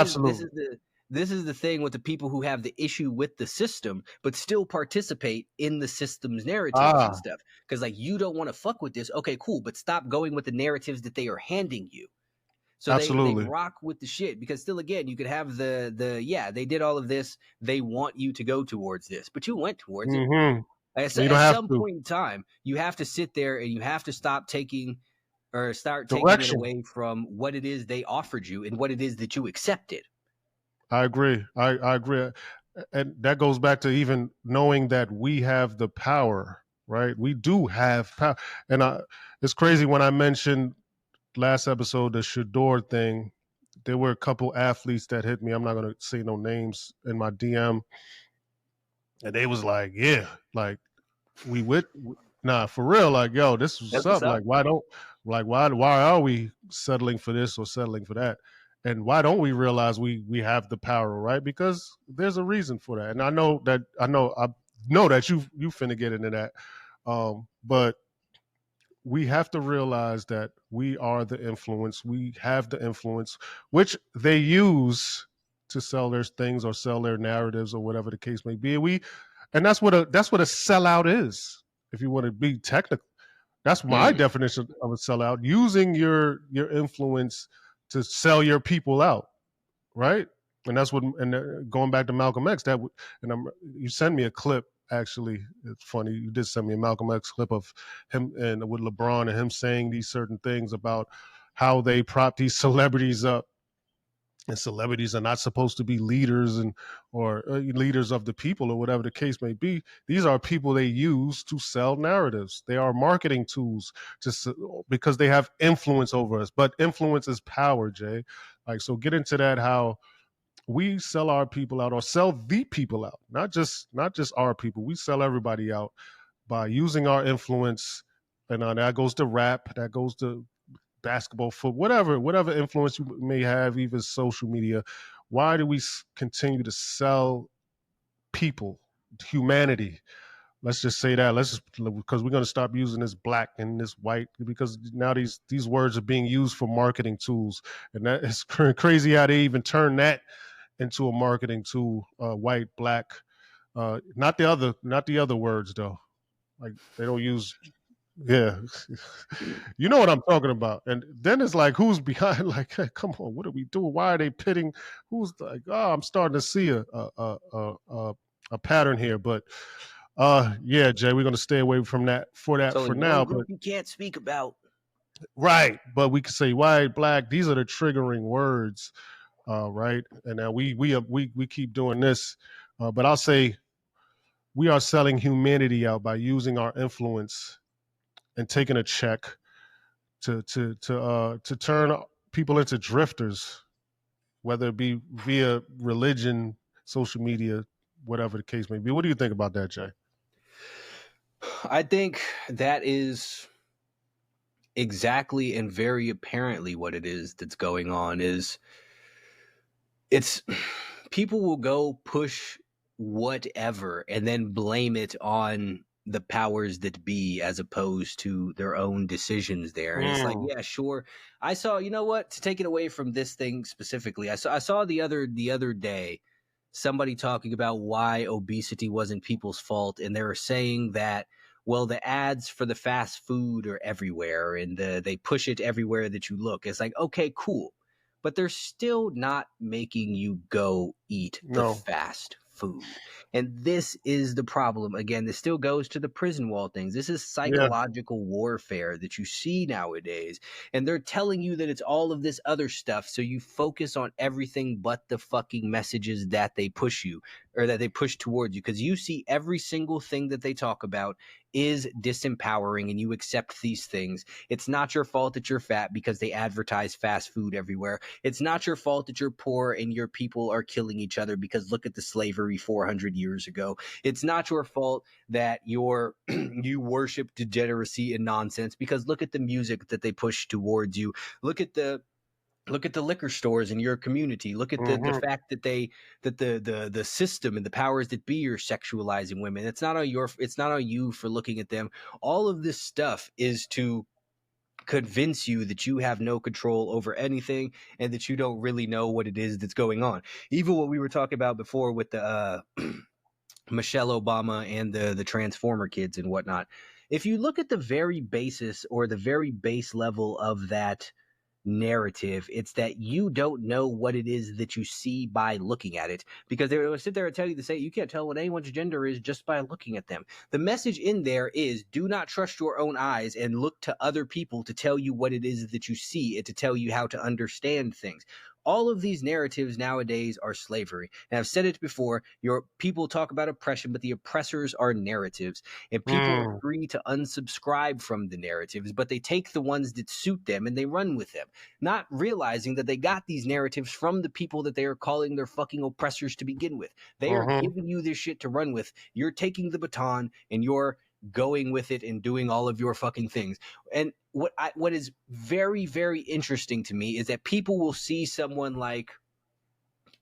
this is the thing with the people who have the issue with the system, but still participate in the system's narratives and stuff. Because like, you don't want to fuck with this. Okay, cool. But stop going with the narratives that they are handing you. So they rock with the shit, because still, again, you could have yeah, they did all of this. They want you to go towards this, but you went towards it. At some point in time, you have to sit there and you have to stop taking or start taking it away from what it is they offered you and what it is that you accepted. I agree. I agree. And that goes back to even knowing that we have the power, right? We do have power. And it's crazy when I mentioned last episode, the Shador thing, there were a couple athletes that hit me. I'm not going to say no names in my DM. And they was like, yeah, like nah, for real. Like, yo, this was up. Like, why are we settling for this or settling for that? And why don't we realize we have the power, right? Because there's a reason for that. And I know that you finna get into that. But we have to realize that we are the influence. We have the influence, which they use to sell their things or sell their narratives or whatever the case may be. And that's what a sellout is. If you want to be technical, that's my definition of a sellout: using your influence to sell your people out, right? And that's what. And going back to Malcolm X, you sent me a clip. Actually, it's funny. You did send me a Malcolm X clip of him and with LeBron and him saying these certain things about how they prop these celebrities up, and celebrities are not supposed to be leaders or leaders of the people or whatever the case may be. These are people they use to sell narratives. They are marketing tools because they have influence over us. But influence is power, Jay. Like, so get into that, how we sell our people out or sell the people out, not just our people. We sell everybody out by using our influence. And that goes to rap, that goes to basketball, foot, whatever influence you may have, even social media. Why do we continue to sell people, humanity? Let's just say that. Because we're going to stop using this black and this white, because now these words are being used for marketing tools, and that is crazy how they even turn that into a marketing tool. White, black, not the other words though. Like, they don't use. Yeah, you know what I'm talking about. And then it's like, who's behind? Like, hey, come on, what are we doing? Why are they pitting? Who's like? Oh, I'm starting to see a pattern here. But yeah, Jay, we're gonna stay away from that for now. But you can't speak about. Right, but we can say white, black. These are the triggering words, right? And now we keep doing this, but I'll say we are selling humanity out by using our influence and taking a check to turn people into drifters, whether it be via religion, social media, whatever the case may be. What do you think about that, Jay? I think that is exactly and very apparently what it is that's going on. It's people will go push whatever and then blame it on the powers that be, as opposed to their own decisions there. And it's like, yeah, sure. I saw, you know what, to take it away from this thing specifically, I saw the other day somebody talking about why obesity wasn't people's fault, and they were saying that, well, the ads for the fast food are everywhere and they push it everywhere that you look. It's like, okay, cool, but they're still not making you go eat the fast food. And this is the problem. Again, this still goes to the prison wall things. This is psychological warfare that you see nowadays. And they're telling you that it's all of this other stuff, so you focus on everything but the fucking messages that they push you, or that they push towards you, because you see every single thing that they talk about is disempowering, and you accept these things. It's not your fault that you're fat because they advertise fast food everywhere. It's not your fault that you're poor and your people are killing each other because look at the slavery 400 years ago. It's not your fault that you worship degeneracy and nonsense because look at the music that they push towards you. Look at the liquor stores in your community. Look at the fact that the system and the powers that be are sexualizing women. It's not on you for looking at them. All of this stuff is to convince you that you have no control over anything and that you don't really know what it is that's going on. Even what we were talking about before with the Michelle Obama and the Transformer kids and whatnot. If you look at the very basis or the very base level of that narrative, it's that you don't know what it is that you see by looking at it, because they will sit there and tell you to say you can't tell what anyone's gender is just by looking at them. The message in there is do not trust your own eyes and look to other people to tell you what it is that you see and to tell you how to understand things. All of these narratives nowadays are slavery. And I've said it before, your people talk about oppression, but the oppressors are narratives. And people are free to unsubscribe from the narratives, but they take the ones that suit them and they run with them, not realizing that they got these narratives from the people that they are calling their fucking oppressors to begin with. They are giving you this shit to run with. You're taking the baton and you're going with it and doing all of your fucking things. And what is very, very interesting to me is that people will see someone like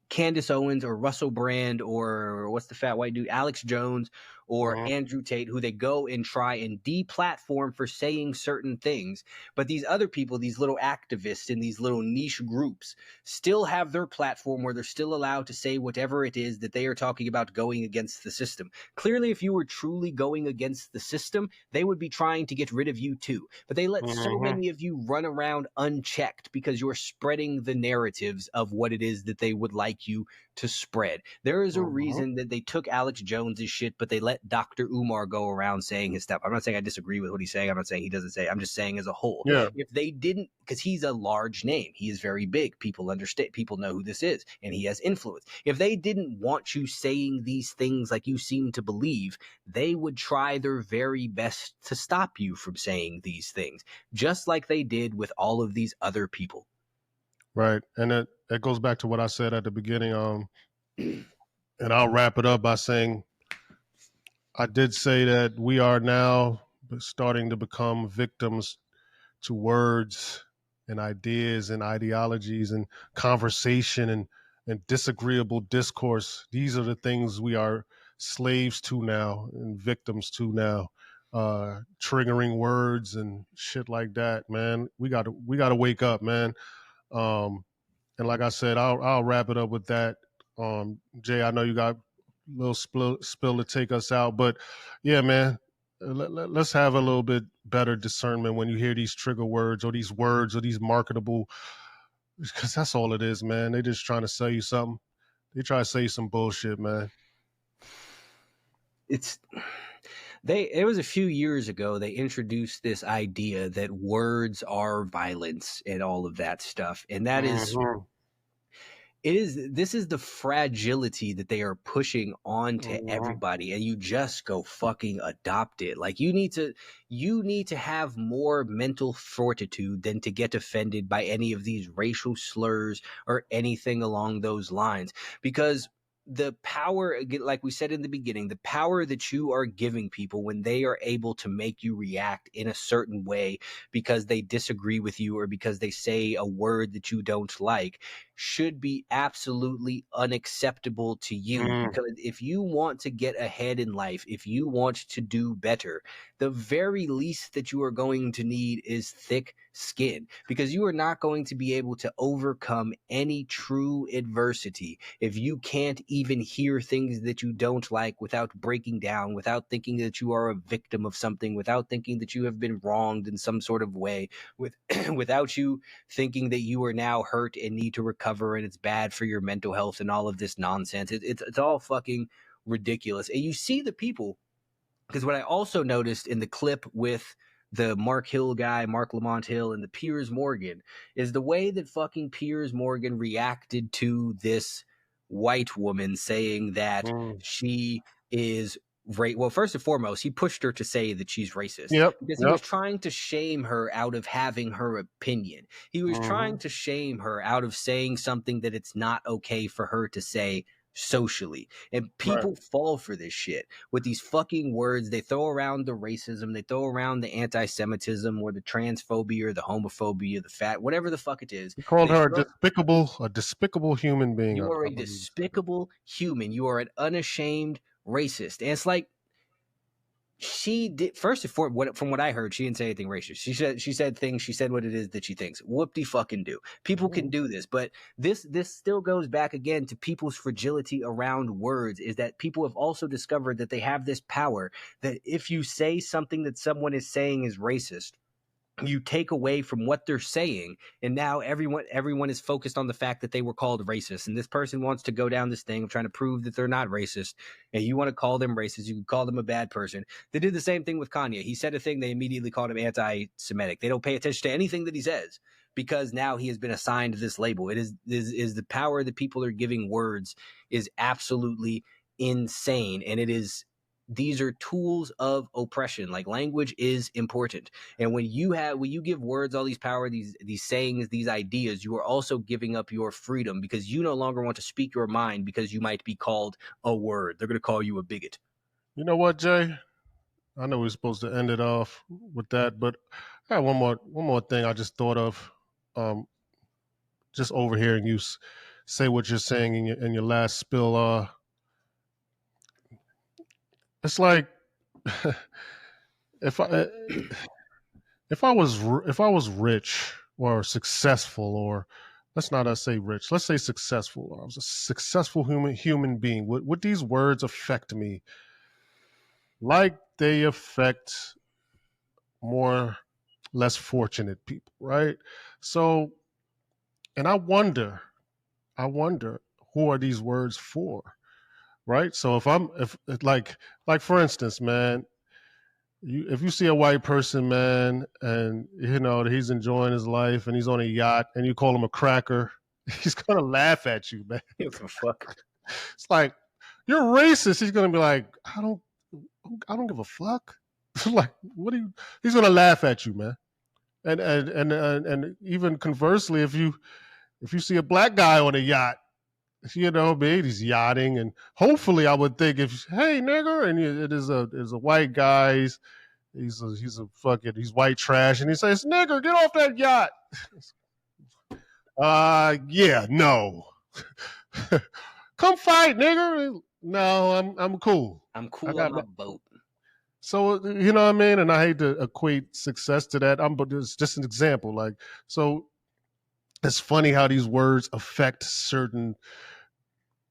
Candace Owens or Russell Brand or what's the fat white dude, Alex Jones or Andrew Tate, who they go and try and deplatform for saying certain things. But these other people, these little activists in these little niche groups, still have their platform where they're still allowed to say whatever it is that they are talking about going against the system. Clearly, if you were truly going against the system, they would be trying to get rid of you too. But they let so many of you run around unchecked because you're spreading the narratives of what it is that they would like you to spread. There is a reason that they took Alex Jones's shit, but they let Dr. Umar go around saying his stuff. I'm not saying I disagree with what he's saying. I'm not saying he doesn't say it. I'm just saying as a whole. Yeah. If they didn't, because he's a large name, he is very big. People understand. People know who this is, and he has influence. If they didn't want you saying these things like you seem to believe, they would try their very best to stop you from saying these things, just like they did with all of these other people. Right. And that goes back to what I said at the beginning. And I'll wrap it up by saying I did say that we are now starting to become victims to words and ideas and ideologies and conversation and disagreeable discourse. These are the things we are slaves to now and victims to now. Triggering words and shit like that, man. We gotta wake up, man. And like I said, I'll wrap it up with that. Jay, I know you got a little spill to take us out, but yeah, man, let's have a little bit better discernment when you hear these trigger words or these marketable, because that's all it is, man. They just trying to sell you something. They try to say some bullshit, man. It was a few years ago they introduced this idea that words are violence and all of that stuff, and that is this is the fragility that they are pushing onto everybody, and you just go fucking adopt it. Like you need to have more mental fortitude than to get offended by any of these racial slurs or anything along those lines, because the power, like we said in the beginning, the power that you are giving people when they are able to make you react in a certain way because they disagree with you or because they say a word that you don't like should be absolutely unacceptable to you. Because if you want to get ahead in life, if you want to do better, the very least that you are going to need is thick skin, because you are not going to be able to overcome any true adversity if you can't even hear things that you don't like without breaking down, without thinking that you are a victim of something, without thinking that you have been wronged in some sort of way, without you thinking that you are now hurt and need to recover and it's bad for your mental health and all of this nonsense. It's all fucking ridiculous. And you see the people, because what I also noticed in the clip with the Mark Hill guy, Mark Lamont Hill, and the Piers Morgan, is the way that fucking Piers Morgan reacted to this white woman saying that she is well, first and foremost, he pushed her to say that she's racist because he was trying to shame her out of having her opinion. He was trying to shame her out of saying something that it's not okay for her to say socially. And people fall for this shit with these fucking words. They throw around the racism, they throw around the anti-Semitism or the transphobia or the homophobia, the fat, whatever the fuck it is. He called her a despicable human being. You are a despicable human. You are an unashamed racist. And it's like, She did first and foremost. From what I heard, she didn't say anything racist. She said things. She said what it is that she thinks. Whoop-de fucking do. People can do this, but this still goes back again to people's fragility around words. Is that people have also discovered that they have this power that if you say something that someone is saying is racist, you take away from what they're saying, and now everyone is focused on the fact that they were called racist, and this person wants to go down this thing of trying to prove that they're not racist, and you want to call them racist. You can call them a bad person. They did the same thing with Kanye. He said a thing, they immediately called him anti-Semitic. They don't pay attention to anything that he says because now he has been assigned this label. It is the power that people are giving words is absolutely insane, and it is these are tools of oppression. Like, language is important, and when you give words all these power, these sayings, these ideas, you are also giving up your freedom because you no longer want to speak your mind because you might be called a word. They're going to call you a bigot. You know what, Jay? I know we are supposed to end it off with that, but I got one more thing I just thought of. Just overhearing you say what you're saying in your last spill. It's like if I was rich or successful, or let's not say rich, let's say successful. I was a successful human being. Would these words affect me like they affect more less fortunate people, right? So, and I wonder who are these words for, right? So if like for instance, man, if you see a white person, man, and you know he's enjoying his life and he's on a yacht, and you call him a cracker, he's gonna laugh at you, man. What the fuck? It's like, you're racist. He's gonna be like, I don't give a fuck. Like, what are you? He's gonna laugh at you, man. And even conversely, if you see a black guy on a yacht, you know, man, he's yachting, and hopefully, I would think, if hey nigger, and it is a white guy, he's white trash, and he says, nigger, get off that yacht. Yeah, no. Come fight, nigger. No, I'm cool. I'm cool on my boat. So, you know what I mean? And I hate to equate success to that. But it's just an example. Like, so it's funny how these words affect certain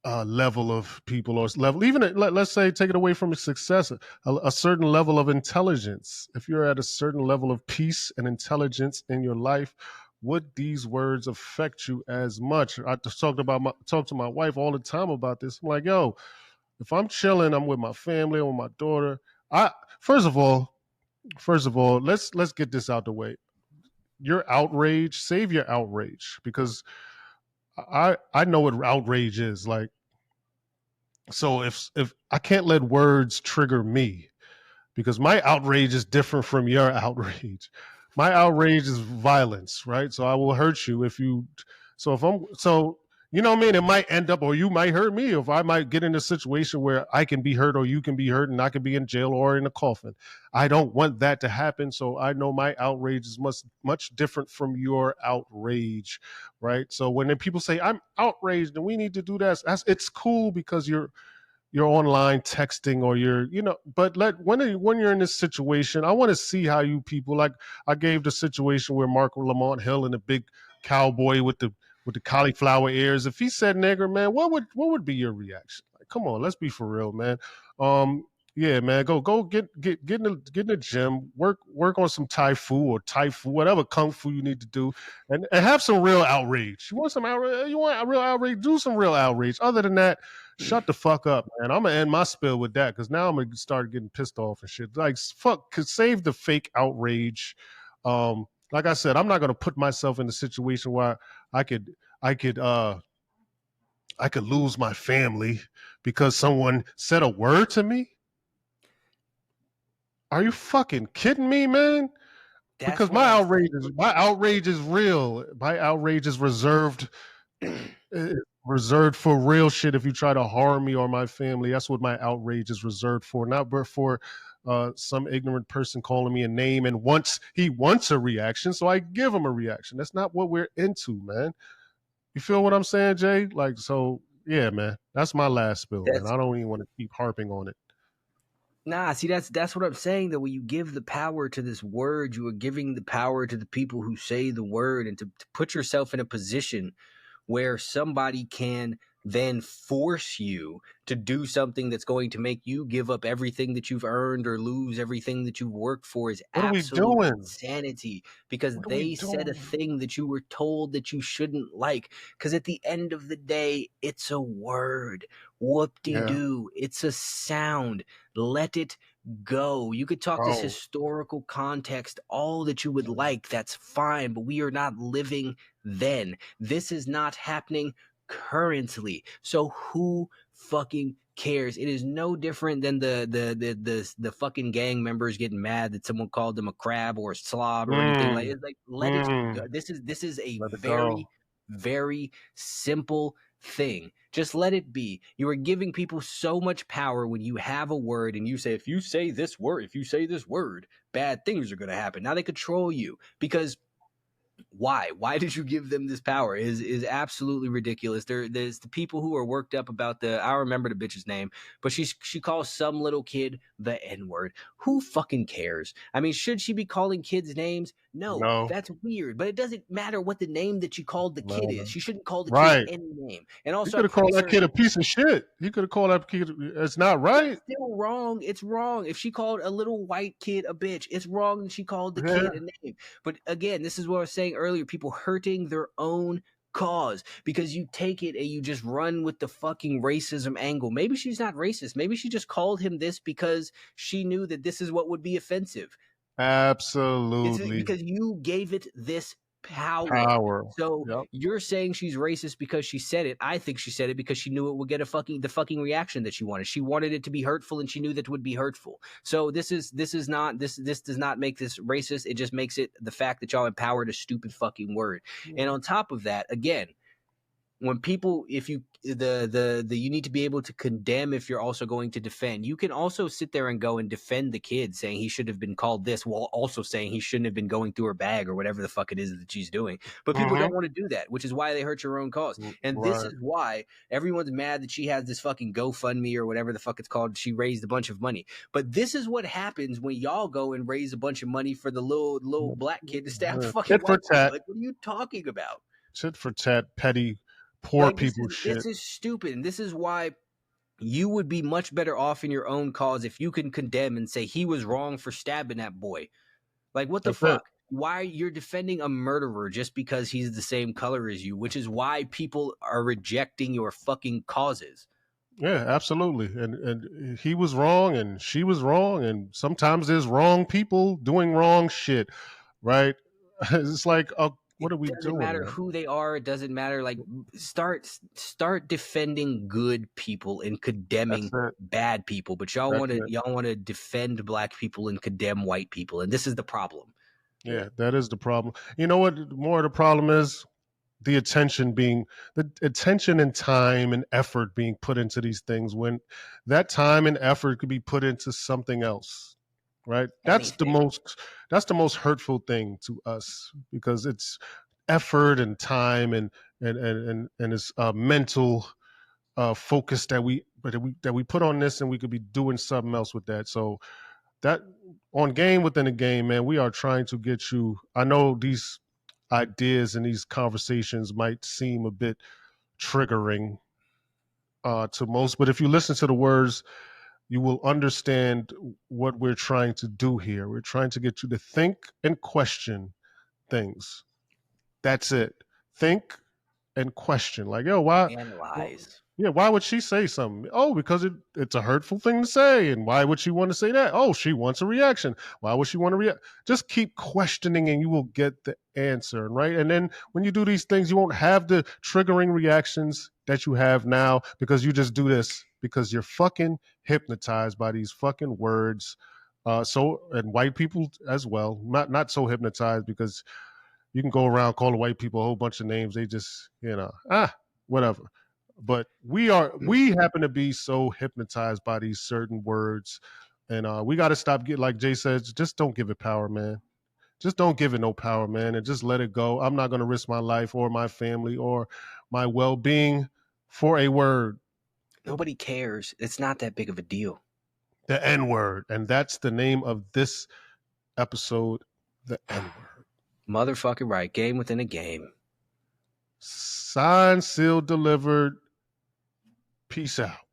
level of people, or level, even let's say, take it away from a success, a certain level of intelligence. If you're at a certain level of peace and intelligence in your life, would these words affect you as much? I talk to my wife all the time about this. I'm like, yo, if I'm chilling, I'm with my family, I'm with my daughter. First of all, let's get this out the way. Your outrage, save your outrage, because I know what outrage is like. So if I can't let words trigger me, because my outrage is different from your outrage. My outrage is violence, right? So I will hurt you if you. So if I'm so. You know what I mean? It might end up, or you might hurt me, if I might get in a situation where I can be hurt or you can be hurt and I can be in jail or in a coffin. I don't want that to happen. So I know my outrage is much different from your outrage, right? So when people say I'm outraged and we need to do that, it's cool because you're online texting, or but when you're in this situation, I want to see how you people, like I gave the situation where Mark Lamont Hill and the big cowboy with the cauliflower ears, if he said nigger, man, what would be your reaction? Like, come on, let's be for real, man. Yeah, man, go get in the gym, work on some Tai Fu or Tai Fu, whatever kung fu you need to do, and have some real outrage. You want some outrage? You want a real outrage? Do some real outrage. Other than that, shut the fuck up, man. I'm gonna end my spill with that, because now I'm gonna start getting pissed off and shit. Like, fuck, could save the fake outrage. Like I said, I'm not gonna put myself in a situation where I could lose my family because someone said a word to me. Are you fucking kidding me, man? Because my outrage is real. My outrage is reserved for real shit. If you try to harm me or my family, that's what my outrage is reserved for. Not for some ignorant person calling me a name and he wants a reaction, so I give him a reaction. That's not what we're into, man. You feel what I'm saying, Jay? Like, so yeah, man. That's my last spill, man. I don't even want to keep harping on it. Nah, see, that's what I'm saying. That when you give the power to this word, you are giving the power to the people who say the word, and to put yourself in a position where somebody can then force you to do something that's going to make you give up everything that you've earned or lose everything that you've worked for is What are we absolute doing? insanity, because What are we they said a doing? thing that you were told that you shouldn't like. Because at the end of the day, it's a word. Yeah, Whoop-de-doo. It's a sound. Let it go. You could talk this bro. historical context all that you would like. That's fine, but we are not living then. This is not happening currently. So who fucking cares? It is no different than the fucking gang members getting mad that someone called them a crab or a slob or anything like. Mm, It's like, let it go. mm. This is a Let it very, go. very simple thing. Just let it be. You are giving people so much power when you have a word and you say, if you say this word, bad things are going to happen. Now they control you because why did you give them this power is absolutely ridiculous. There's the people who are worked up about the, I don't remember the bitch's name, but she calls some little kid the N-word. Who fucking cares? I mean, should she be calling kids names? No, No, that's weird, but it doesn't matter what the name that you called the kid is. no. She shouldn't call the kid Right. any name. And He also, could I'm have pretty called that kid a certain piece of shit. He could have called that kid. It's not that's right. still wrong. It's wrong. If she called a little white kid a bitch, it's wrong that she called the kid Yeah, a name. But again, this is what I was saying earlier, people hurting their own cause because you take it and you just run with the fucking racism angle. Maybe she's not racist. Maybe she just called him this because she knew that this is what would be offensive. It's absolutely. because you gave it this power. Power. So Yep. you're saying she's racist because she said it. I think she said it because she knew it would get the fucking reaction that she wanted. She wanted it to be hurtful, and she knew that would be hurtful. So this does not make this racist. It just makes it the fact that y'all empowered a stupid fucking word. And on top of that, again, when people, if you the you need to be able to condemn if you're also going to defend. You can also sit there and go and defend the kid saying he should have been called this, while also saying he shouldn't have been going through her bag or whatever the fuck it is that she's doing. But people Mm-hmm. don't want to do that, which is why they hurt your own cause. And this Right. is why everyone's mad that she has this fucking GoFundMe or whatever the fuck it's called. She raised a bunch of money. But this is what happens when y'all go and raise a bunch of money for the little black kid to stab fucking Tit for white boy. tat. Like, what are you talking about? Tit for tat. Petty, poor Like, people this shit. is stupid, and this is why you would be much better off in your own cause if you can condemn and say he was wrong for stabbing that boy. Like, what the That's it. fuck? Why you're defending a murderer just because he's the same color as you, which is why people are rejecting your fucking causes. Yeah, absolutely. And he was wrong and she was wrong and sometimes there's wrong people doing wrong shit, right? It's like, It what are we doesn't doing, matter man? who they are. It doesn't matter. Like, start defending good people and That's condemning it. bad people. But That's it. y'all want to defend black people and condemn white people, and this is the problem. Yeah, that is the problem. You know what more of the problem is? The attention and time and effort being put into these things when that time and effort could be put into something else, right? Anything. That's the most hurtful thing to us because it's effort and time and it's mental focus that we put on this, and we could be doing something else with that. So that on game within a game, man, we are trying to get you. I know these ideas and these conversations might seem a bit triggering to most, but if you listen to the words, you will understand what we're trying to do here. We're trying to get you to think and question things. That's it. Think and question. Like, yo, why? Analyze. Yeah, why would she say something? Oh, because it's a hurtful thing to say. And why would she want to say that? Oh, she wants a reaction. Why would she want to react? Just keep questioning and you will get the answer, right? And then when you do these things, you won't have the triggering reactions that you have now because you just do this because you're fucking hypnotized by these fucking words. And white people as well, not so hypnotized because you can go around calling white people a whole bunch of names. They just, whatever. But we happen to be so hypnotized by these certain words, and we got to stop. Get like Jay says, just don't give it power, man. Just don't give it no power, man, and just let it go. I'm not going to risk my life or my family or my well-being for a word. Nobody cares. It's not that big of a deal. The N-word. And that's the name of this episode, the N-word. Motherfucking right. Game within a game. Signed, sealed, delivered. Peace out.